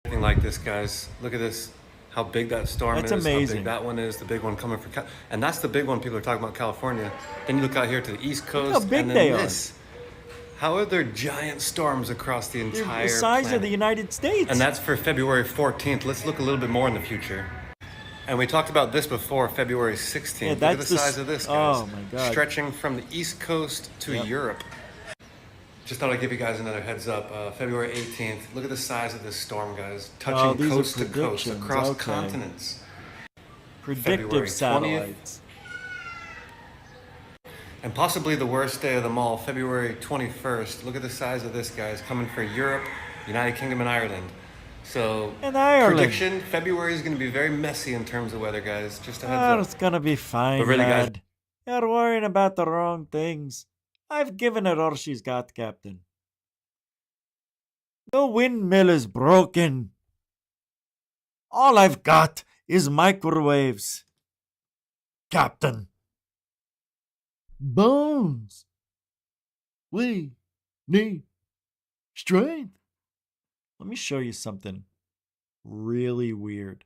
Anything like this, guys. Look at this. How big that storm That's is. amazing. How big that one is. The big one coming from and that's the big one people are talking about, California. Then you look out here to the East Coast. Look how big and then they this. How are there giant storms across the entire the size planet? of the United States. And that's for February 14th. Let's look a little bit more in the future. And we talked about this before, February 16th. Yeah, look at the size of this, guys. Oh my God. Stretching from the East Coast to Europe. Just thought I'd give you guys another heads up. February 18th. Look at the size of this storm, guys. Touching coast to coast across continents. Predictive satellites. And possibly the worst day of them all, February 21st. Look at the size of this, guys. Coming for Europe, United Kingdom, and Ireland. So, prediction, February is going to be very messy in terms of weather, guys. Just a heads up. It's going to be fine, but really, lad. guys, You're worrying about the wrong things. I've given her all she's got, Captain. The windmill is broken. All I've got is microwaves. Captain. Bones. We need strength. Let me show you something really weird.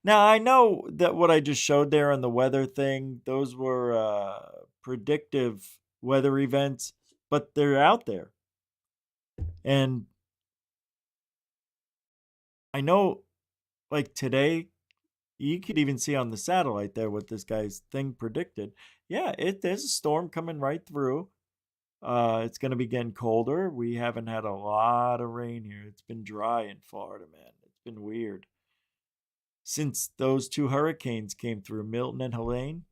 Now, I know that what I just showed there on the weather thing, those were predictive weather events, but they're out there. And I know, like today, you could even see on the satellite there what this guy's thing predicted. Yeah, there's a storm coming right through. It's going to be getting colder. We haven't had a lot of rain here. It's been dry in Florida, man. It's been weird. Since those two hurricanes came through, Milton and Helene,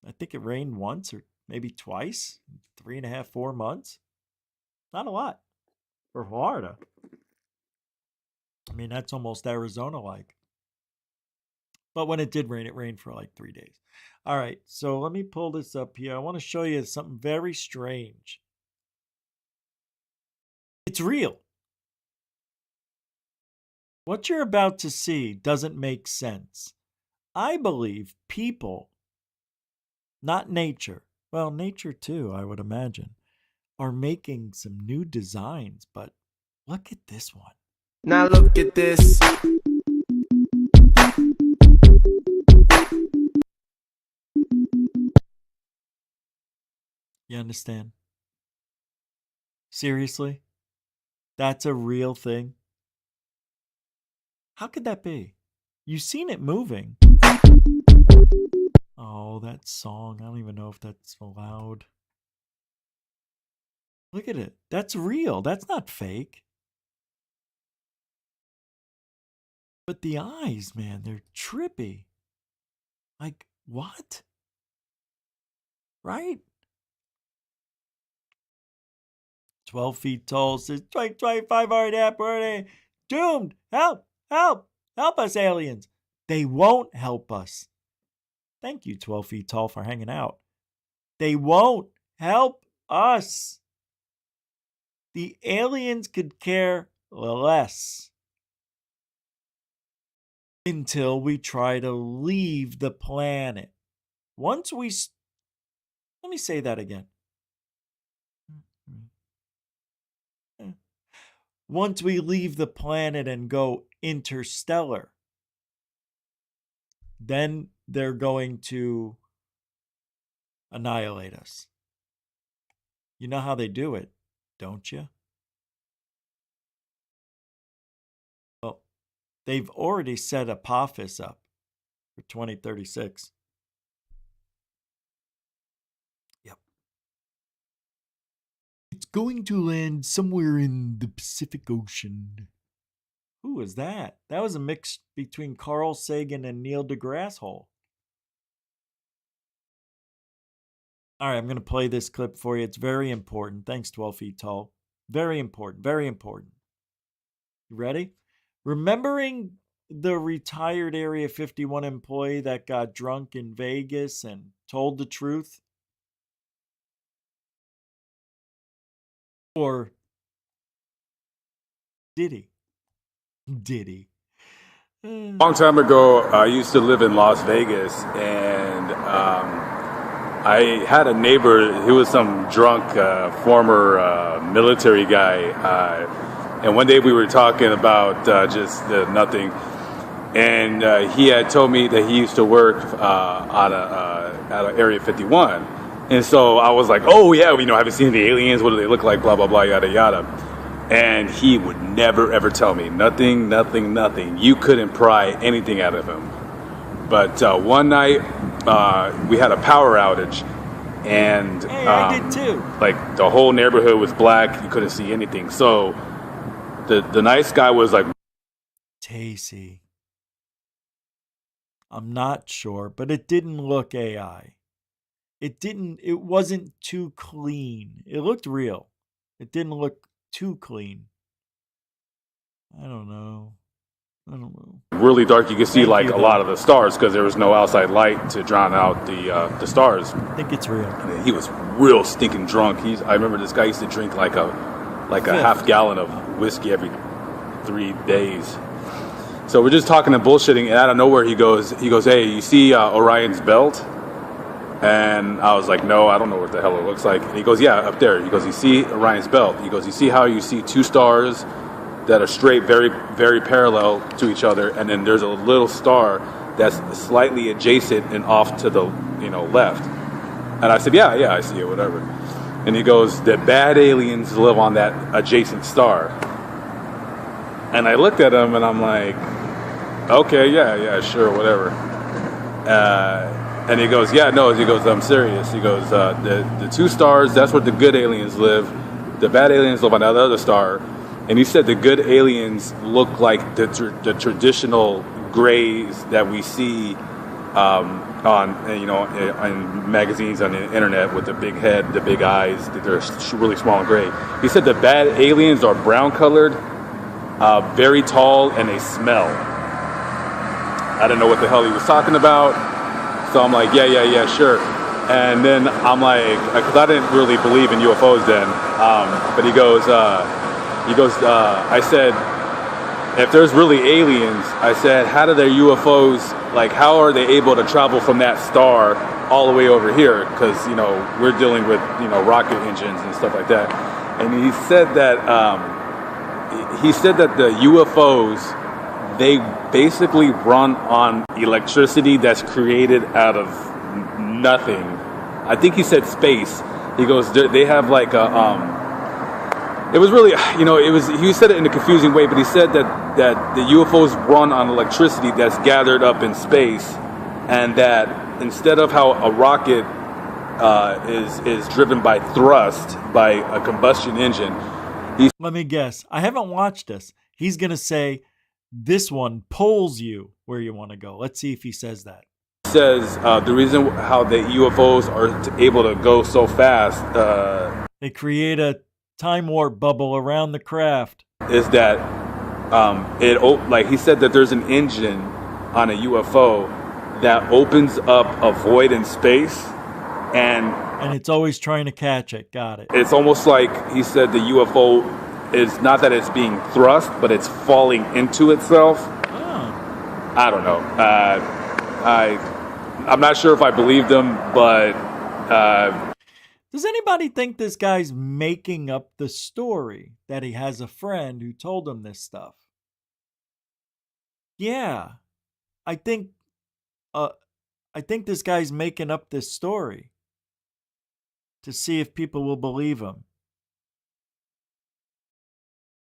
I think it rained once or maybe twice in 3.5, 4 months. Not a lot for Florida. I mean, that's almost Arizona-like. But when it did rain, it rained for like 3 days. All right, so let me pull this up here. I want to show you something very strange. It's real. What you're about to see doesn't make sense. I believe people, not nature, well, nature too, I would imagine, are making some new designs, but look at this one. Now look at this. You understand? Seriously? That's a real thing? How could that be? You've seen it moving. Oh, that song. I don't even know if that's allowed. Look at it. That's real. That's not fake. But the eyes, man, they're trippy. Like, what? Right? 12 feet tall, says 25 already up, already doomed. Help, help, help us, aliens. They won't help us. Thank you, 12 feet tall, for hanging out. They won't help us. The aliens could care less until we try to leave the planet. Let me say that again. Once we leave the planet and go interstellar, then they're going to annihilate us. You know how they do it, don't you? Well, they've already set Apophis up for 2036. Yep. It's going to land somewhere in the Pacific Ocean. Who was that? That was a mix between Carl Sagan and Neil deGrasse Tyson. All right, I'm going to play this clip for you. It's very important. Thanks, 12 feet tall. Very important. Very important. You ready? Remembering the retired Area 51 employee that got drunk in Vegas and told the truth? Or did he? Did he? A long time ago, I used to live in Las Vegas, and I had a neighbor. He was some drunk former military guy, and one day we were talking about just nothing, and he had told me that he used to work at Area 51, and so I was like, oh yeah, you know, haven't seen the aliens, what do they look like, blah blah blah, yada yada. And he would never, ever tell me. Nothing. You couldn't pry anything out of him. But one night, we had a power outage. And hey, I did too. Like, the whole neighborhood was black. You couldn't see anything. So, the nice guy was like... Tacy. I'm not sure, but it didn't look AI. It wasn't too clean. It looked real. It didn't look too clean. I don't know. Really dark. You could see like a lot of the stars because there was no outside light to drown out the stars. I think it's real. And he was real stinking drunk. I remember this guy used to drink like a half gallon of whiskey every 3 days. So we're just talking and bullshitting, and out of nowhere he goes, hey, you see Orion's belt? And I was like, no, I don't know what the hell it looks like. And he goes, yeah, up there. He goes, you see Orion's belt? He goes, you see how you see two stars that are straight, very, very parallel to each other, and then there's a little star that's slightly adjacent and off to the, left. And I said, yeah, I see it, whatever. And he goes, the bad aliens live on that adjacent star. And I looked at him and I'm like, okay, yeah, sure, whatever. And he goes, yeah, no, he goes, I'm serious. He goes, the two stars, that's where the good aliens live. The bad aliens live on that other star. And he said the good aliens look like the traditional grays that we see in magazines, on the internet, with the big head, the big eyes, they're really small and gray. He said the bad aliens are brown colored, very tall, and they smell. I didn't know what the hell he was talking about, so I'm like, yeah, sure. And then I'm like, because I didn't really believe in UFOs then, but he goes, I said, if there's really aliens, I said, how do their UFOs, like, how are they able to travel from that star all the way over here? Because, we're dealing with, rocket engines and stuff like that. And he said that the UFOs, they basically run on electricity that's created out of nothing. I think he said space. He goes, they have like a, it was really, he said it in a confusing way, but he said that the UFOs run on electricity that's gathered up in space, and that instead of how a rocket is driven by thrust, by a combustion engine. Let me guess. I haven't watched this. He's going to say this one pulls you where you want to go. Let's see if he says that. He says the reason how the UFOs are able to go so fast. They create a time warp bubble around the craft. Is that like he said that there's an engine on a UFO that opens up a void in space, and it's always trying to catch it. Got it. It's almost like he said the UFO is not that it's being thrust, but it's falling into itself. Oh. I don't know. I'm not sure if I believed him, but does anybody think this guy's making up the story that he has a friend who told him this stuff? Yeah, I think this guy's making up this story to see if people will believe him.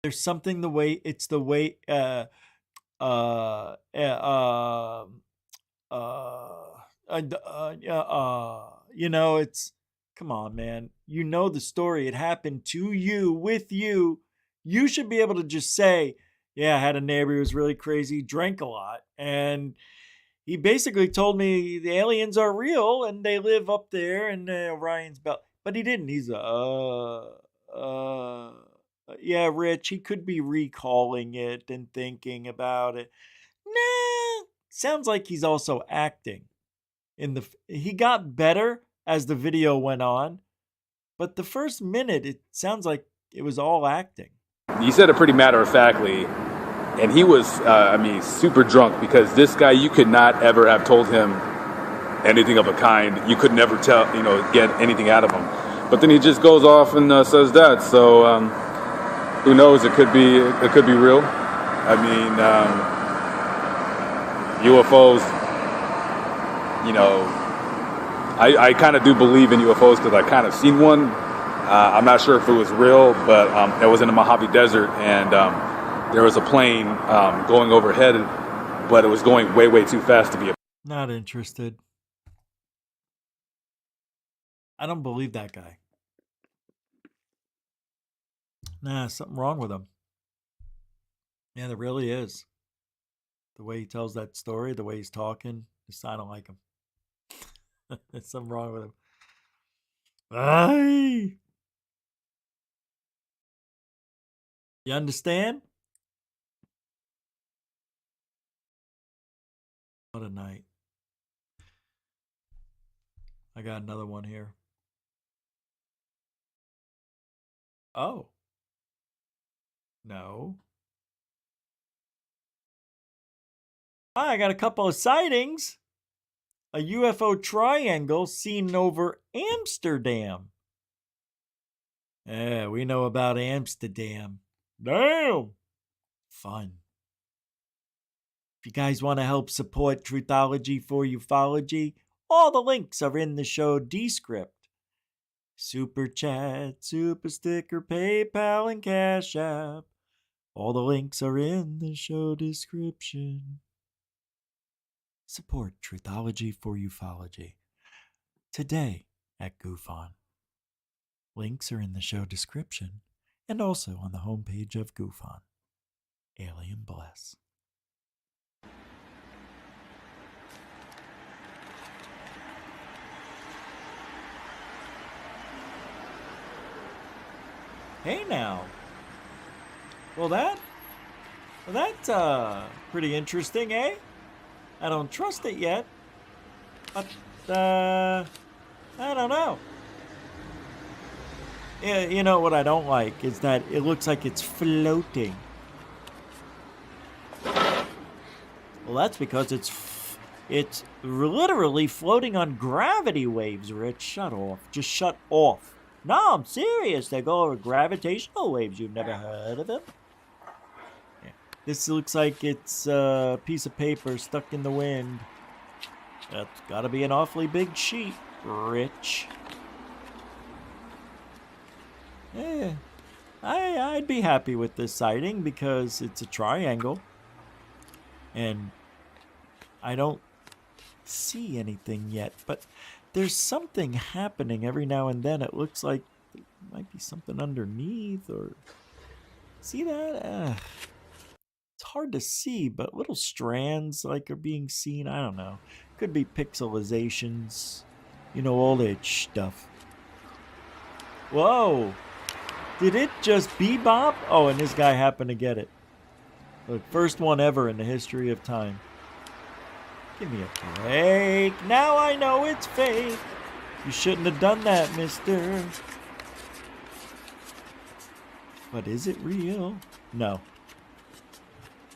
There's something it's the way it's, come on, man. You know the story. It happened to you, with you. You should be able to just say, yeah, I had a neighbor who was really crazy, drank a lot, and he basically told me the aliens are real and they live up there in Orion's belt. But he didn't. He's yeah, Rich, he could be recalling it and thinking about it. Nah, sounds like he's also acting. He got better as the video went on, but the first minute, it sounds like it was all acting. You said it pretty matter-of-factly, and he was, super drunk, because this guy, you could not ever have told him anything of a kind. You could never get anything out of him. But then he just goes off and says that. So who knows? It could be real. I mean, UFOs. I kind of do believe in UFOs because I kind of seen one. I'm not sure if it was real, but it was in the Mojave Desert, and there was a plane going overhead, but it was going way, way too fast to be a... Not interested. I don't believe that guy. Nah, something wrong with him. Yeah, there really is. The way he tells that story, the way he's talking, I don't like him. There's something wrong with him. Aye. You understand? What a night. I got another one here. Oh. No. I got a couple of sightings. A UFO triangle seen over Amsterdam. Yeah, we know about Amsterdam. Damn! Fun. If you guys want to help support Truthology for Ufology, all the links are in the show descript. Super Chat, Super Sticker, PayPal, and Cash App. All the links are in the show description. Support Truthology for Ufology today at GUFON. Links are in the show description and also on the homepage of GUFON. Alien bless. Hey now. Well, that's pretty interesting, eh? I don't trust it yet, but I don't know. Yeah, you know what I don't like is that it looks like it's floating. Well, that's because it's literally floating on gravity waves, Rich. Shut off. Just shut off. No, I'm serious. They go over gravitational waves. You've never heard of them? Yeah. This looks like it's a piece of paper stuck in the wind. That's gotta be an awfully big sheet, Rich. Yeah, I'd be happy with this sighting because it's a triangle. And I don't see anything yet, but there's something happening every now and then. It looks like there might be something underneath, or see that? It's hard to see, but little strands like are being seen. I don't know. Could be pixelizations, you know, all that stuff. Whoa! Did it just bebop? Oh, and this guy happened to get it. Look, first one ever in the history of time. Give me a break. Now I know it's fake. You shouldn't have done that, mister. But is it real? No.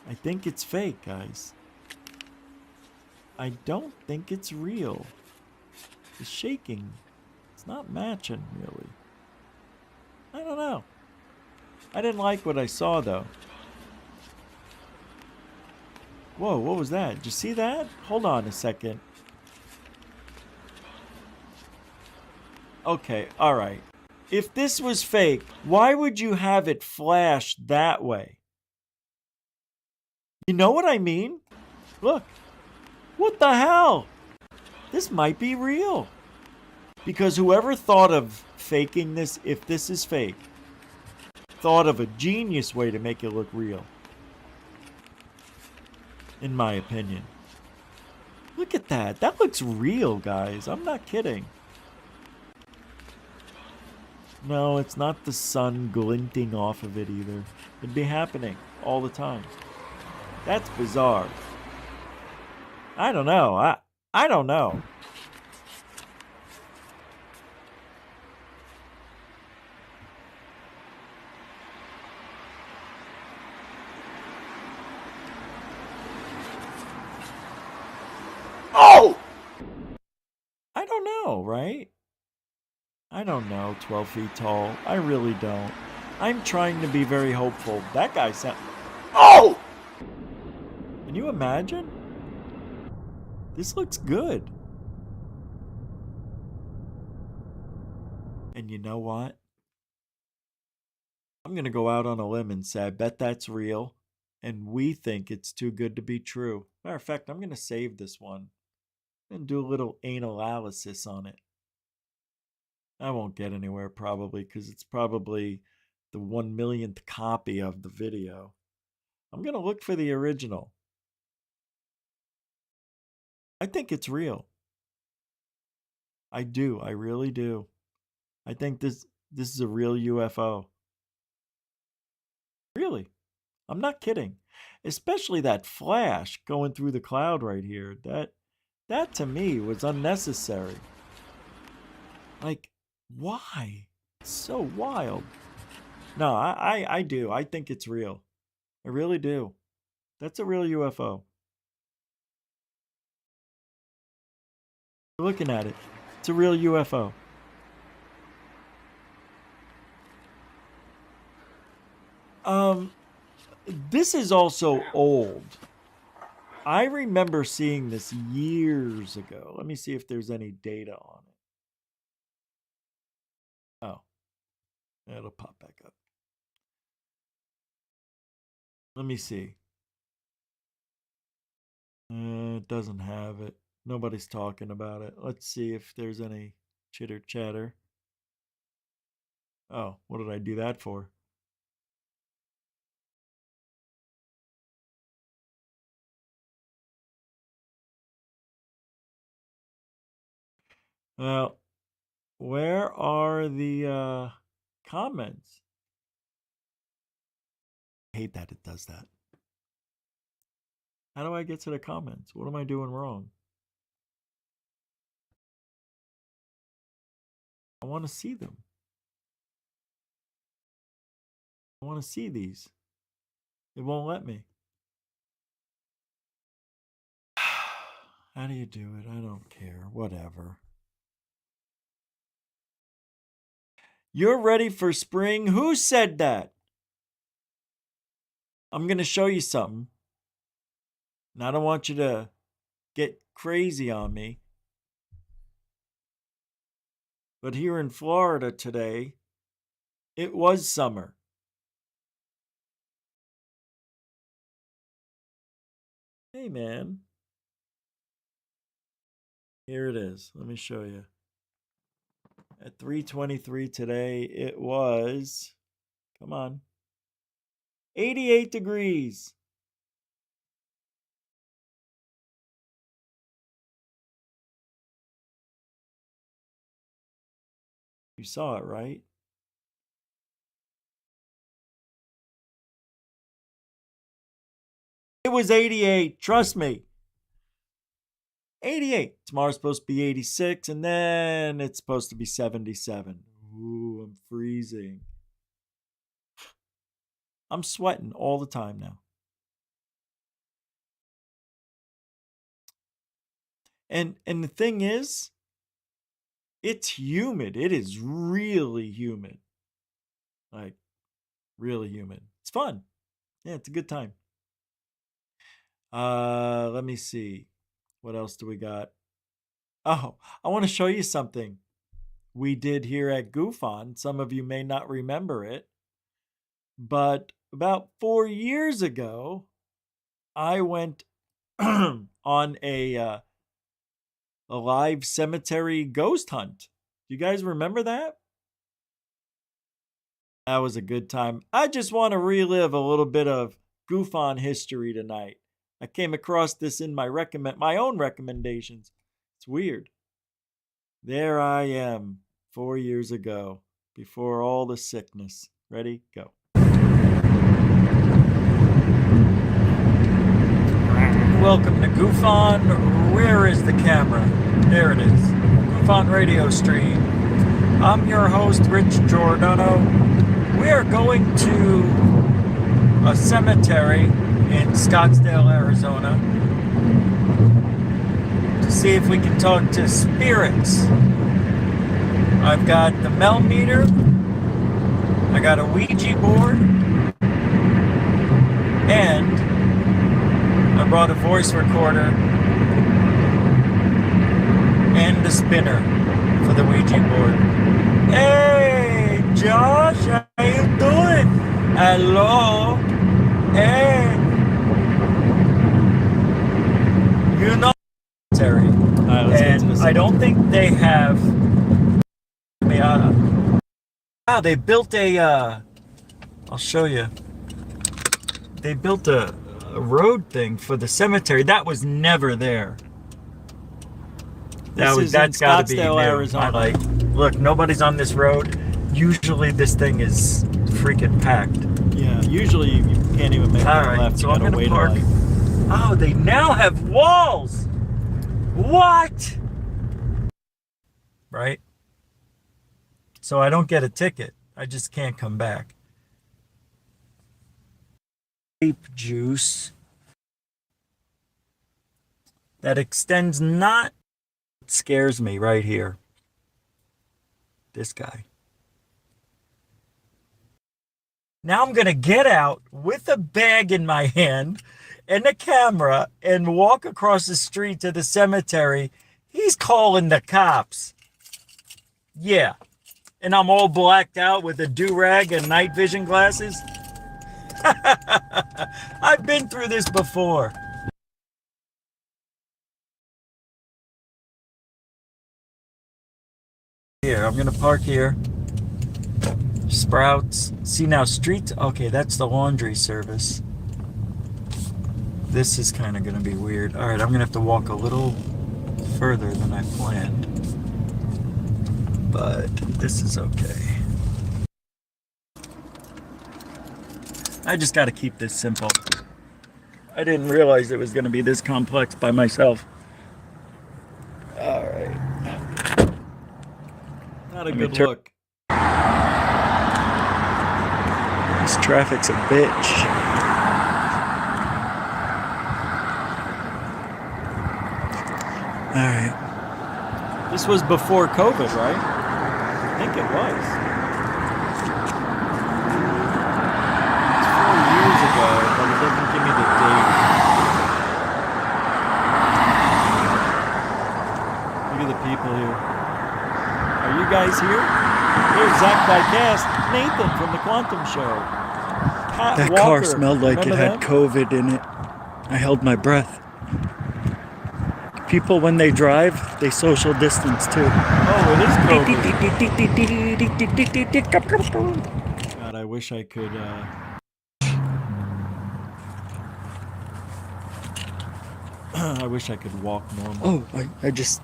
I think it's fake, guys. I don't think it's real. The shaking, it's not matching, really. I don't know. I didn't like what I saw, though. Whoa, what was that? Did you see that? Hold on a second. Okay, alright. If this was fake, why would you have it flash that way? You know what I mean? Look. What the hell? This might be real. Because whoever thought of faking this, if this is fake, thought of a genius way to make it look real. In my opinion. Look at that. That looks real, guys. I'm not kidding. No, it's not the sun glinting off of it either. It'd be happening all the time. That's bizarre. I don't know. I don't know. Oh! I don't know, right? I don't know, 12 feet tall. I really don't. I'm trying to be very hopeful. That guy sound... Oh! Can you imagine? This looks good. And you know what? I'm going to go out on a limb and say I bet that's real. And we think it's too good to be true. Matter of fact, I'm going to save this one and do a little analysis on it. I won't get anywhere probably because it's probably the 1 millionth copy of the video. I'm going to look for the original. I think it's real. I do. I really do. I think this is a real UFO. Really. I'm not kidding. Especially that flash going through the cloud right here. That to me was unnecessary. Like, why? It's so wild. No, I do. I think it's real. I really do. That's a real UFO. You're looking at it. It's a real UFO. This is also old. I remember seeing this years ago. Let me see if there's any data on it. Oh, it'll pop back up. Let me see. It doesn't have it. Nobody's talking about it. Let's see if there's any chitter chatter. Oh, what did I do that for? Well, where are the comments? I hate that it does that. How do I get to the comments? What am I doing wrong? I want to see them. I want to see these. It won't let me. How do you do it? I don't care. Whatever. You're ready for spring? Who said that? I'm going to show you something. And I don't want you to get crazy on me. But here in Florida today, it was summer. Hey, man. Here it is. Let me show you. At 3:23 today, it was, come on, 88 degrees. You saw it, right? It was 88. Trust me. 88. Tomorrow's supposed to be 86, and then it's supposed to be 77. Ooh, I'm freezing. I'm sweating all the time now. And the thing is, it's humid. It is really humid. Like, really humid. It's fun. Yeah, it's a good time. Let me see. What else do we got? Oh, I want to show you something we did here at GUFON. Some of you may not remember it, but about 4 years ago, I went on a live cemetery ghost hunt. You guys remember that? That was a good time. I just want to relive a little bit of GUFON history tonight. I came across this in my own recommendations. It's weird. There I am 4 years ago, before all the sickness. Ready? Go. Welcome to GUFON. Where is the camera? There it is. GUFON radio stream. I'm your host, Rich Giordano. We are going to a cemetery in Scottsdale, Arizona, to see if we can talk to spirits. I've got the Mel meter, I got a Ouija board, and I brought a voice recorder and a spinner for the Ouija board. Hey, Josh, how you doing? Hello. Hey. You know, Terry. And I don't think they have. They built a. I'll show you. They built a road thing for the cemetery that was never there. That's got to be new. Arizona. Look, nobody's on this road. Usually this thing is freaking packed. Yeah, usually you can't even make it left. So I'm going to park. Oh, they now have walls. What? Right? So I don't get a ticket. I just can't come back. Grape juice that extends not scares me right here. This guy. Now I'm going to get out with a bag in my hand and a camera and walk across the street to the cemetery. He's calling the cops. Yeah. And I'm all blacked out with a do-rag and night vision glasses. I've been through this before. Here, I'm gonna park here. Sprouts. See now, streets. Okay, that's the laundry service. This is kind of gonna be weird. All right, I'm gonna have to walk a little further than I planned, but this is okay. I just got to keep this simple. I didn't realize it was going to be this complex by myself. All right. Not a good look. This traffic's a bitch. All right. This was before COVID, right? I think it was. But it doesn't give me the date. Look at the people here. Are you guys here? Here's Zach Diecast, Nathan from the Quantum Show. Pat That Walker. car smelled like Remember it had them? COVID in it. I held my breath. People, when they drive, they social distance too. Oh, it is COVID. God, I wish I could. I wish I could walk normal. Oh, I just...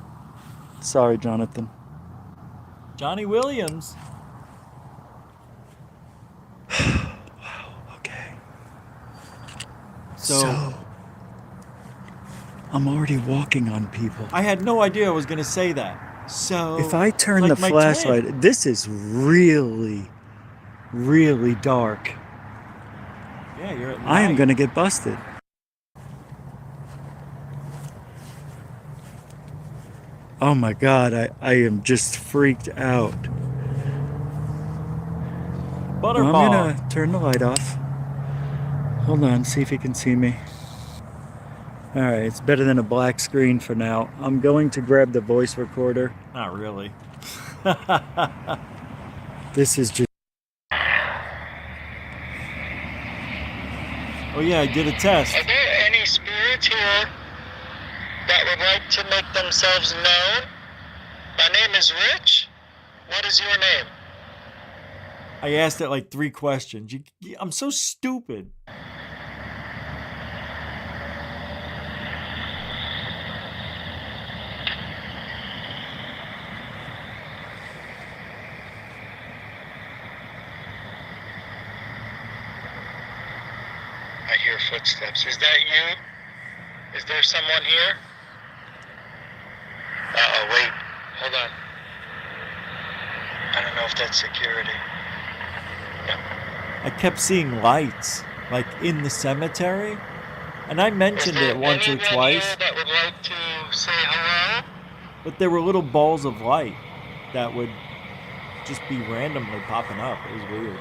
Sorry, Jonathan. Johnny Williams. Wow, okay. So, I'm already walking on people. I had no idea I was going to say that. So, If I turn like the my flashlight... twin. This is really, really dark. Yeah, you're at I am night. going to get busted. Oh my God, I am just freaked out. Butterball. Well, I'm gonna turn the light off. Hold on, see if you can see me. Alright, it's better than a black screen for now. I'm going to grab the voice recorder. Not really. This is just... Oh yeah, I did a test. Are there any spirits here that would like to make themselves known? My name is Rich. What is your name? I asked it like 3 questions. I'm so stupid. I hear footsteps. Is that you? Is there someone here? Uh-oh, wait. Hold on. I don't know if that's security. No. I kept seeing lights, like in the cemetery. And I mentioned it once or twice. Here that would like to say hello? But there were little balls of light that would just be randomly popping up. It was weird.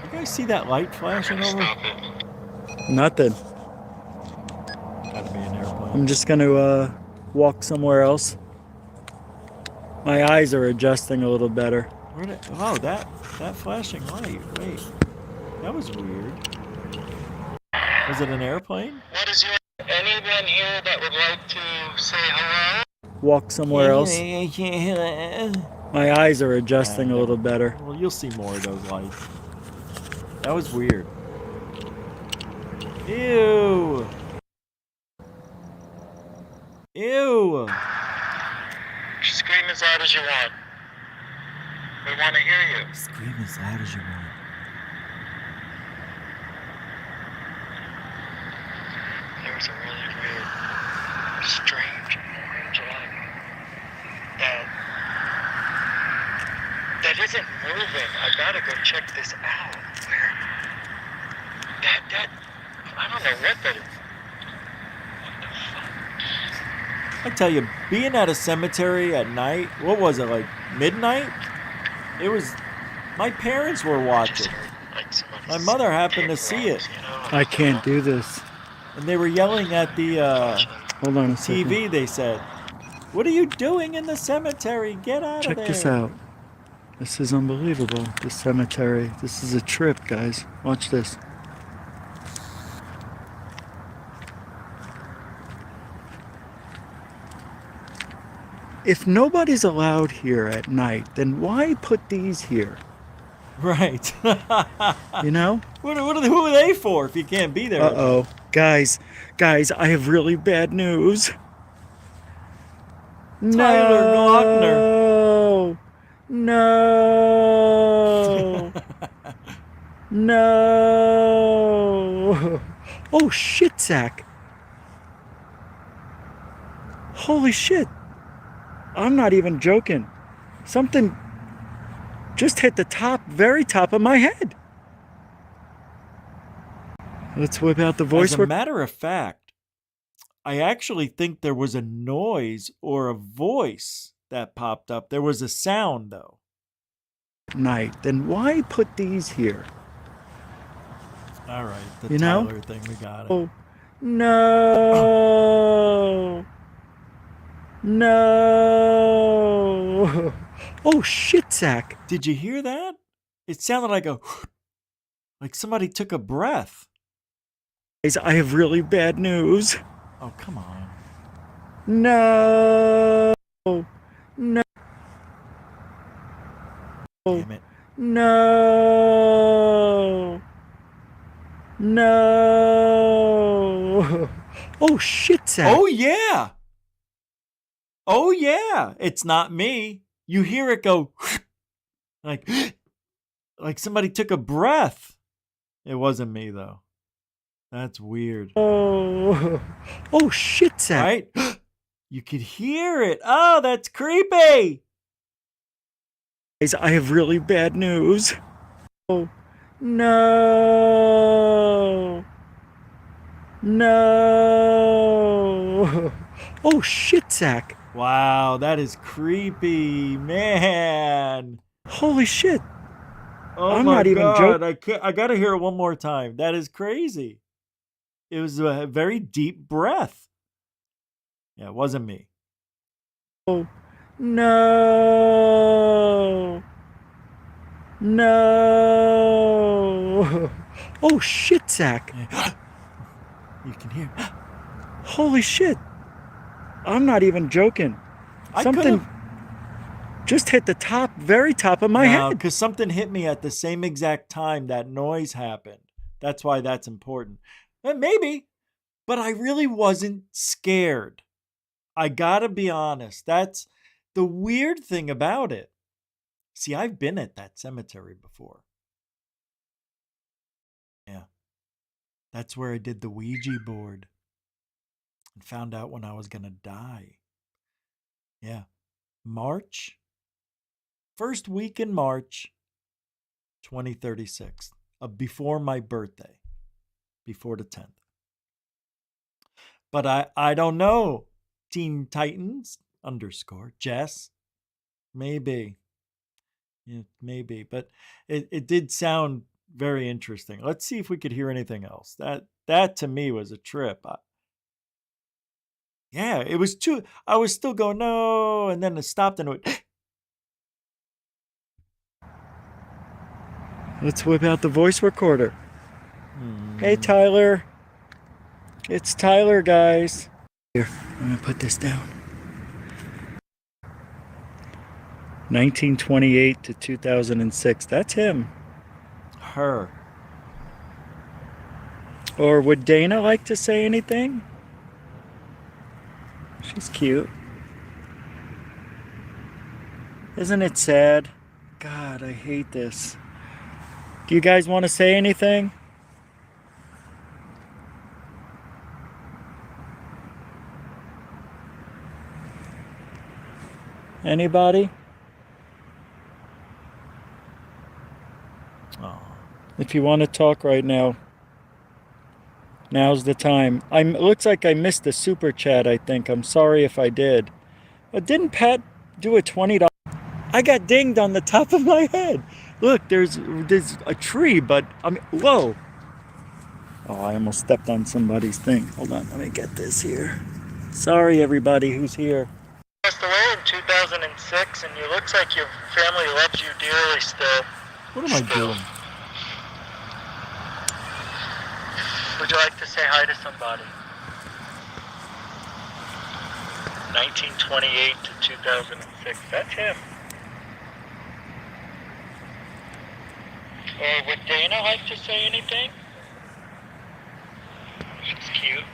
You guys see that light flashing over? Nothing. Gotta be an airplane. I'm just gonna walk somewhere else. My eyes are adjusting a little better. Where did, oh, that flashing light. Wait. That was weird. Was it an airplane? What is your... Anyone here that would like to say hello? Walk somewhere else. My eyes are adjusting a little better. Well, you'll see more of those lights. That was weird. Ew. Ew. Scream as loud as you want. We want to hear you. Scream as loud as you want. There was a really weird, strange orange light that isn't moving. I gotta go check this out. I don't know what that is. I tell you, being at a cemetery at night, what was it, like midnight? It was, my parents were watching. My mother happened to see it. I can't do this. And they were yelling at the Hold on a TV, second. they said, "What are you doing in the cemetery? Get out Check of there." this out. This is unbelievable. This cemetery. This is a trip, guys. Watch this. If nobody's allowed here at night, then why put these here? Right. You know? Who are they for if you can't be there? Uh-oh. Guys, I have really bad news. Tyler Glockner. No. No. Oh, shit, Zach. Holy shit. I'm not even joking. Something just hit the very top of my head. Let's whip out the voice. As a matter of fact, I actually think there was a noise or a voice that popped up. There was a sound, though. Night. Then why put these here? All right, the You know? Tyler thing, we got it. Oh, no. No. Oh, shit, Zach. Did you hear that? It sounded like somebody took a breath. Guys, I have really bad news. Oh, come on. No. No. Damn it. No. No. Oh, shit, Zach. Oh, yeah. Oh, yeah. It's not me. You hear it go like somebody took a breath. It wasn't me, though. That's weird. Oh, shit, Zach. Right? You could hear it. Oh, that's creepy. Guys, I have really bad news. Oh, no. No. Oh, shit, Zach. Wow, that is creepy, man. Holy shit. Oh I'm my not even God. joking. I gotta hear it one more time. That is crazy. It was a very deep breath. Yeah, it wasn't me. Oh, no. No. Oh, shit, Zach. You can hear. Holy shit. I'm not even joking. Something just hit the very top of my head. Because something hit me at the same exact time that noise happened. That's why that's important. Maybe, but I really wasn't scared. I gotta be honest. That's the weird thing about it. See, I've been at that cemetery before. Yeah. That's where I did the Ouija board and found out when I was gonna die. Yeah. First week in March 2036, before my birthday, before the 10th. But I don't know. Teen Titans _ Jess. Maybe. Yeah, maybe. But it did sound very interesting. Let's see if we could hear anything else. That to me was a trip. Yeah, it was too. I was still going, no, and then it stopped and it went. Let's whip out the voice recorder. Hey, Tyler. It's Tyler, guys. Here, I'm going to put this down. 1928 to 2006. That's him. Her. Or would Dana like to say anything? She's cute. Isn't it sad? God, I hate this. Do you guys want to say anything? Anybody? Oh. If you want to talk right now, Now's the time. It looks like I missed the super chat, I think. I'm sorry if I did. But didn't Pat do a $20? I got dinged on the top of my head. Look, there's a tree, but I mean, whoa. Oh, I almost stepped on somebody's thing. Hold on, let me get this here. Sorry, everybody who's here. Passed away in 2006, and it looks like your family loves you dearly still. What am I doing? Would you like to say hi to somebody? 1928 to 2006. That's him. Would Dana like to say anything? She's cute.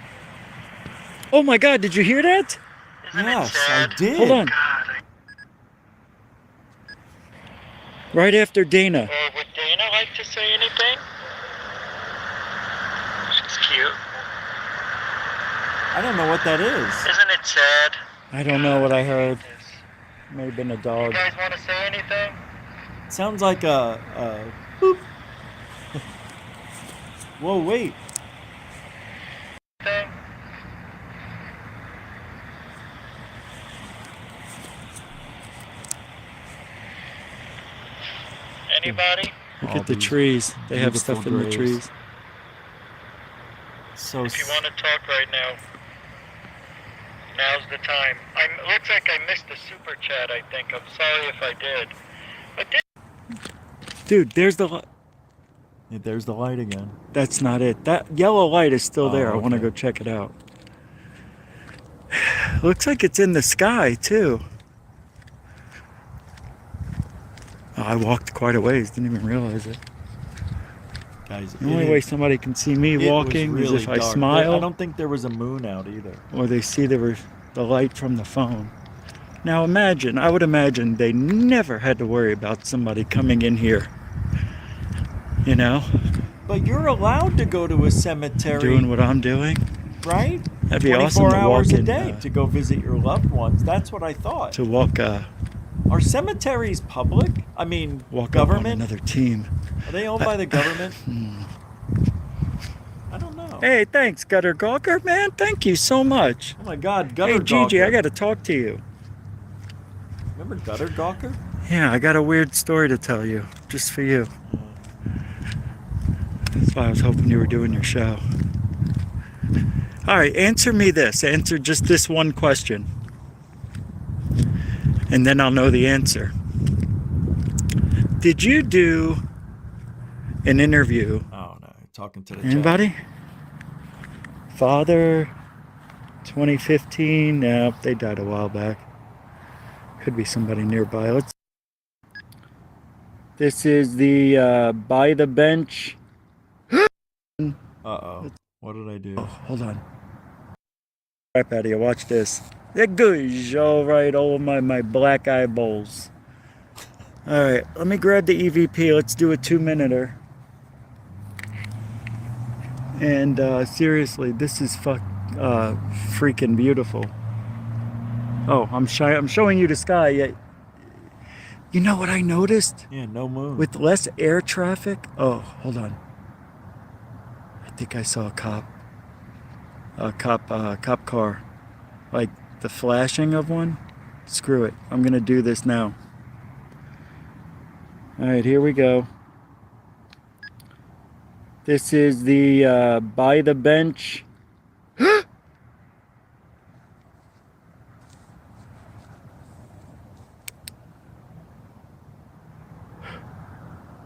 Oh my God, did you hear that? Isn't Yes, it sad? I did. Hold on. God, Right after Dana. would Dana like to say anything? She's cute. I don't know what that is. Isn't it sad? I don't know what I heard. May have been a You dog. guys want to say anything? Sounds like a boop. Whoa, wait. Thing? Anybody? Look All at the these trees. They have beautiful stuff in the graves. trees. So If you want to talk right now, now's the time. Looks like I missed the super chat, I think. I'm sorry if I did. But Dude, there's the light. yeah, there's the light again. That's not it. That yellow light is still there. I want to okay. go check it out. Looks like it's in the sky, too. Oh, I walked quite a ways. Didn't even realize it. Guys, The only way somebody can see me walking is if I smile. I don't think there was a moon out either. Or they see the light from the phone. Now imagine, I would imagine they never had to worry about somebody coming in here. You know? But you're allowed to go to a cemetery, Doing what I'm doing. right? That'd be 24 awesome to hours walk a in, day to go visit your loved ones. That's what I thought. To walk Are cemeteries public? I mean, up on government? another team. Are they owned by the government? I don't know. Hey, thanks, Gutter Gawker, man. Thank you so much. Oh my God, Gutter Hey, Gigi, Gawker. I got to talk to you. Remember Gutter Gawker? Yeah, I got a weird story to tell you, just for you. That's why I was hoping you were doing your show. All right, answer me this. Answer just this one question. And then I'll know the answer. Did you do an interview? Oh no, talking to the chat. Anybody? Father, 2015. Nope, they died a while back. Could be somebody nearby. This is the by the bench. Uh-oh. What did I do? Oh, hold on. Crap out of you. Watch this. That goes all right over my black eyeballs. All right, let me grab the EVP. Let's do a 2-minuter. And seriously, this is freaking beautiful. Oh, I'm showing you the sky. You know what I noticed? Yeah, no moon. With less air traffic. Oh, hold on. I think I saw a cop car. Like the flashing of one. Screw it. I'm gonna do this now. All right, here we go. This is the by the bench.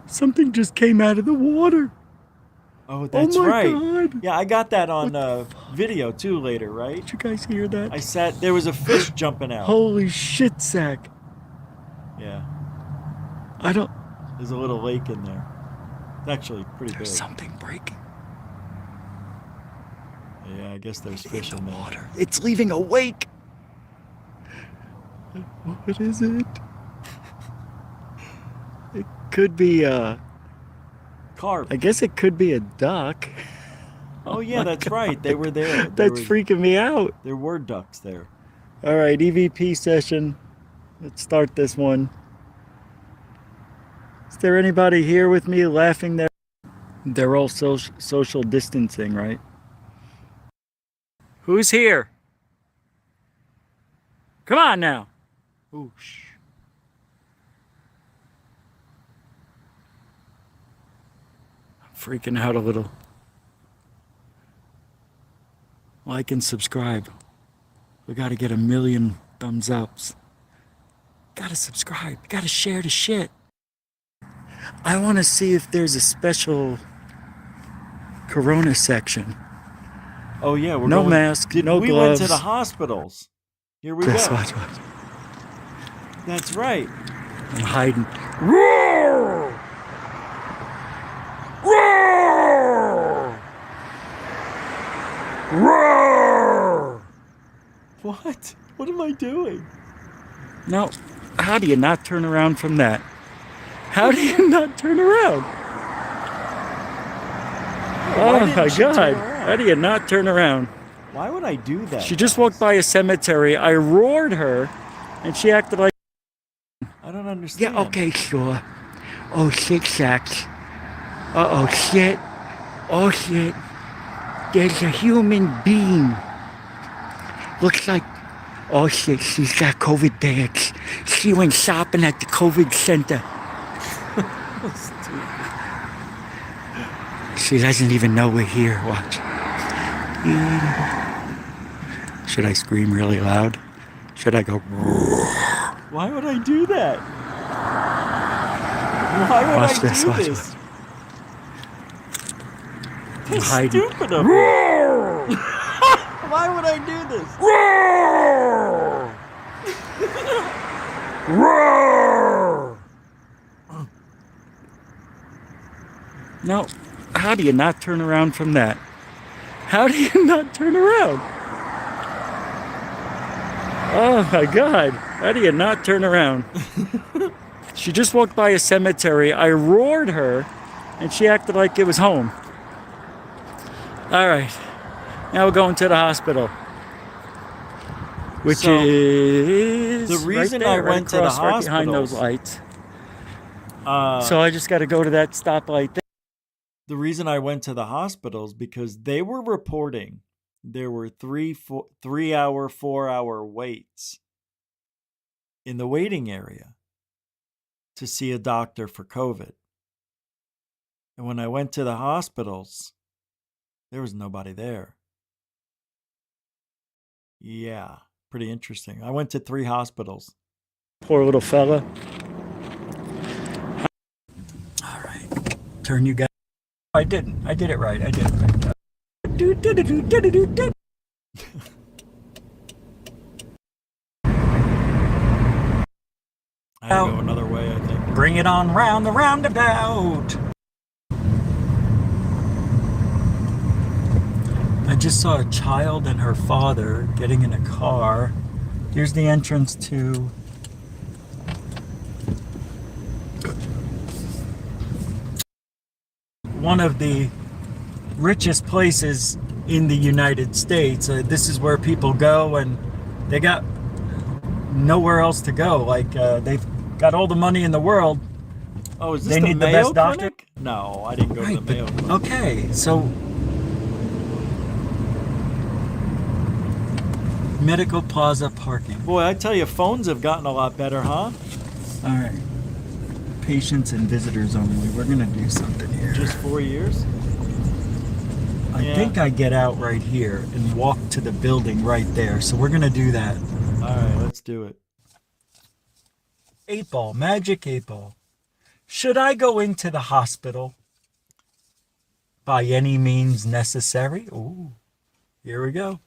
Something just came out of the water. Oh, that's my right. God. Yeah, I got that on video too later, right? Did you guys hear that? There was a fish jumping out. Holy shit sack. Yeah. There's a little lake in there. It's actually pretty big. There's something breaking. Yeah, I guess there's fish in the water. It's leaving a wake. What is it? It could be carp. I guess it could be a duck. Oh yeah, that's right. They were there. That's freaking me out. There were ducks there. All right, EVP session. Let's start this one. Is there anybody here with me laughing there? They're all social distancing, right? Who's here? Come on now. Oosh. I'm freaking out a little. Like and subscribe. We gotta get 1 million thumbs ups. Gotta subscribe. Gotta share the shit. I wanna see if there's a special Corona section. Oh yeah, we're no going, mask, no we gloves. went to the hospitals. Here we Just go. watch. That's right. I'm hiding. Roar! Roar! Roar! What? What am I doing? No, how do you not turn around from that? How do you not turn around? Oh my God. How do you not turn around? Why would I do that? She just walked by a cemetery. I roared her and she acted like... I don't understand. Yeah, okay, sure. Oh, shit, sacks. Uh-oh, shit. Oh, shit. There's a human being. Looks like... Oh, shit, she's got COVID bags. She went shopping at the COVID center. She doesn't even know we're here. Watch. Should I scream really loud? Should I go... Why would I do that? Why would Watch I this, do watch this? I'm That's hiding. stupid of me. Why would I do this? Roar! Roar! No, how do you not turn around from that? How do you not turn around? Oh my God, how do you not turn around? She just walked by a cemetery. I roared her and she acted like it was home. All right, now we're going to the hospital. Which So, is the reason right there, I right went to the across, right behind those hospitals, lights. So I just got to go to that stoplight there. The reason I went to the hospitals because they were reporting there were 3 hour, 4 hour waits in the waiting area to see a doctor for COVID. And when I went to the hospitals, there was nobody there. Yeah, pretty interesting. I went to 3 hospitals. Poor little fella. All right, turn you guys. I didn't. I did it right. I did it right. I had to go another way, I think. Bring it on round the roundabout. I just saw a child and her father getting in a car. Here's the entrance to one of the richest places in the United States. This is where people go and they got nowhere else to go. Like they've got all the money in the world. Oh, is this they the need Mayo the best doctor? Clinic? No, I didn't go to the Mayo Clinic. Okay, so Medical Plaza parking. Boy, I tell you, phones have gotten a lot better, huh? All right. Patients and visitors only. We're gonna do something here. Just 4 years? I think I get out right here and walk to the building right there. So we're gonna do that. All right, let's do it. 8 ball, magic 8 ball. Should I go into the hospital by any means necessary? Ooh, here we go.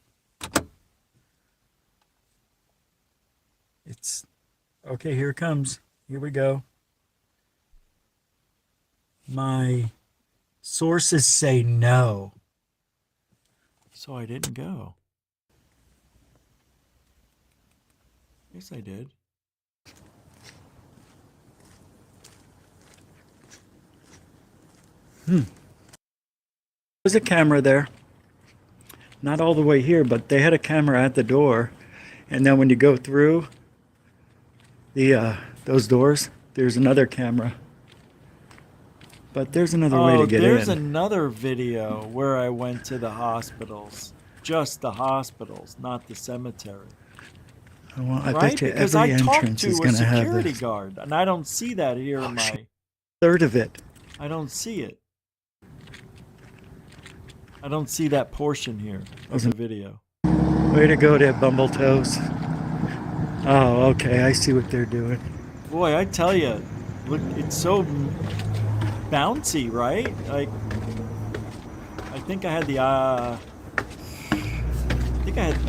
It's okay. Here it comes. Here we go. My sources say no. So I didn't go. Yes, I did. There's a camera there. Not all the way here, but they had a camera at the door. And then when you go through the those doors, there's another camera. But there's another way to get in. There's another video where I went to the hospitals. just the hospitals, not the cemetery. Well, I Right? bet you Because every I talked entrance to is a going to have security this. guard, and I don't see that here in my... Third of it. I don't see it. I don't see that portion here of the video. Way to go there, Bumbletoes. Oh, okay. I see what they're doing. Boy, I tell you, look, it's so bouncy, right? Like, I think I had the,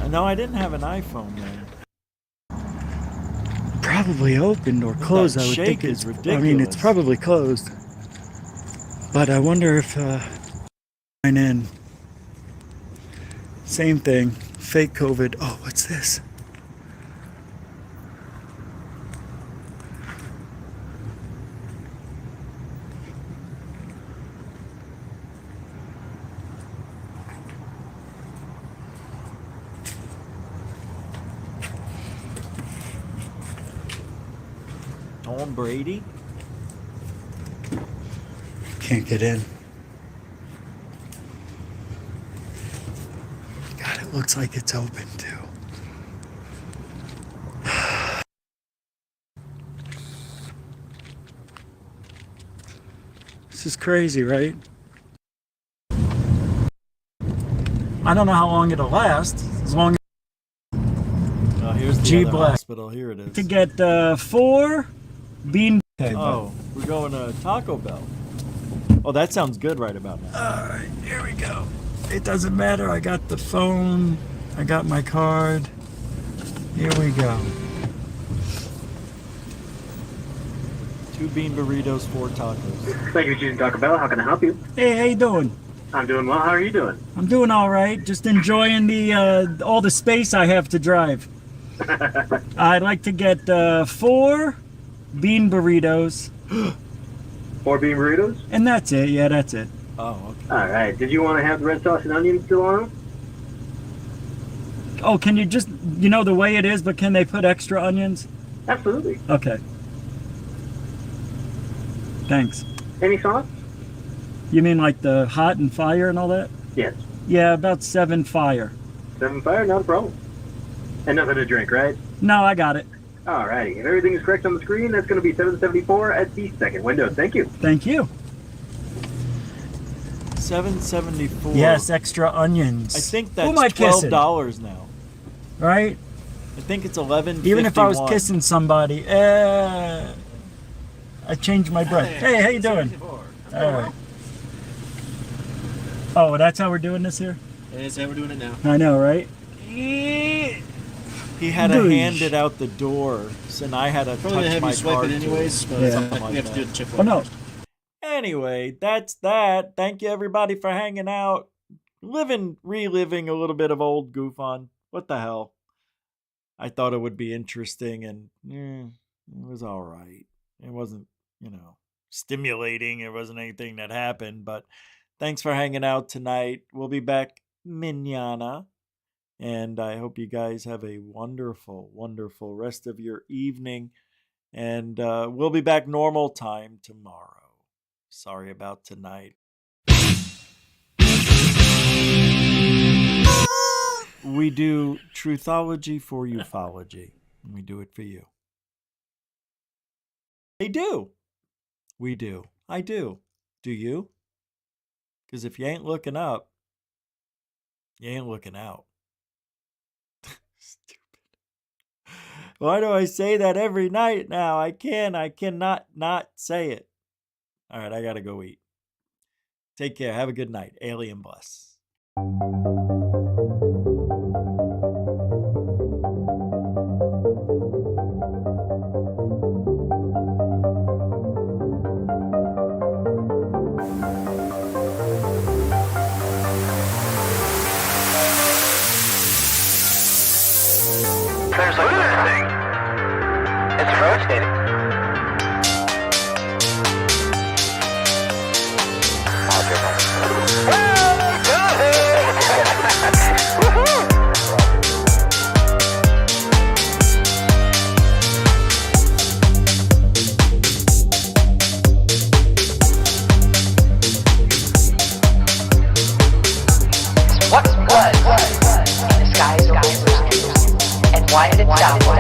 no, I didn't have an iPhone then. Probably opened or closed. That I would think shake is it's. I mean, it's ridiculous. probably closed. But I wonder if sign in. Same thing. Fake COVID. Oh, what's this? Tom Brady? Can't get in. God, it looks like it's open too. This is crazy, right? I don't know how long it'll last. As long Oh, here's the G other Black. hospital. Here it is. to get 4 bean. Oh, we're going to Taco Bell. Oh, that sounds good right about now. All right, here we go. It doesn't matter. I got the phone. I got my card. Here we go. 2 bean burritos, 4 tacos. Thank you for choosing Taco Bell. How can I help you? Hey, how you doing? I'm doing well. How are you doing? I'm doing all right. Just enjoying the all the space I have to drive. I'd like to get 4 bean burritos. 4 bean burritos? And that's it. Yeah, that's it. Oh, okay. All right. Did you want to have the red sauce and onions still on? Oh, can you just, the way it is, but can they put extra onions? Absolutely. Okay. Thanks. Any sauce? You mean like the hot and fire and all that? Yes. Yeah, about 7 fire. 7 fire, not a problem. And nothing to drink, right? No, I got it. All righty. If everything is correct on the screen, that's going to be 774 at the second window. Thank you. Thank you. $7.74. Yes, extra onions. I think Who that's am I kissing? $12 now. Right? I think it's $11.51. Even if I was kissing somebody, I changed my breath. Hey, how you doing? All right. Oh, that's how we're doing this here? That's how we're doing it now. I know, right? He had to Douche. hand it out the door, and I had to Probably touch have my you swipe card. it anyways, but something like we have to that. do it the Chick-fil-A. Oh, no. first. Anyway, that's that. Thank you everybody for hanging out. Reliving a little bit of old GUFON. What the hell? I thought it would be interesting, and it was all right. It wasn't, stimulating. It wasn't anything that happened, but thanks for hanging out tonight. We'll be back mañana, and I hope you guys have a wonderful, wonderful rest of your evening, and we'll be back normal time tomorrow. Sorry about tonight. We do truthology for ufology. And we do it for you. They do. We do. I do. Do you? Because if you ain't looking up, you ain't looking out. Stupid. Why do I say that every night now? I cannot not say it. All right, I got to go eat. Take care. Have a good night. Alien bless. There's look at that thing. It's rotating. Oh, Watch it.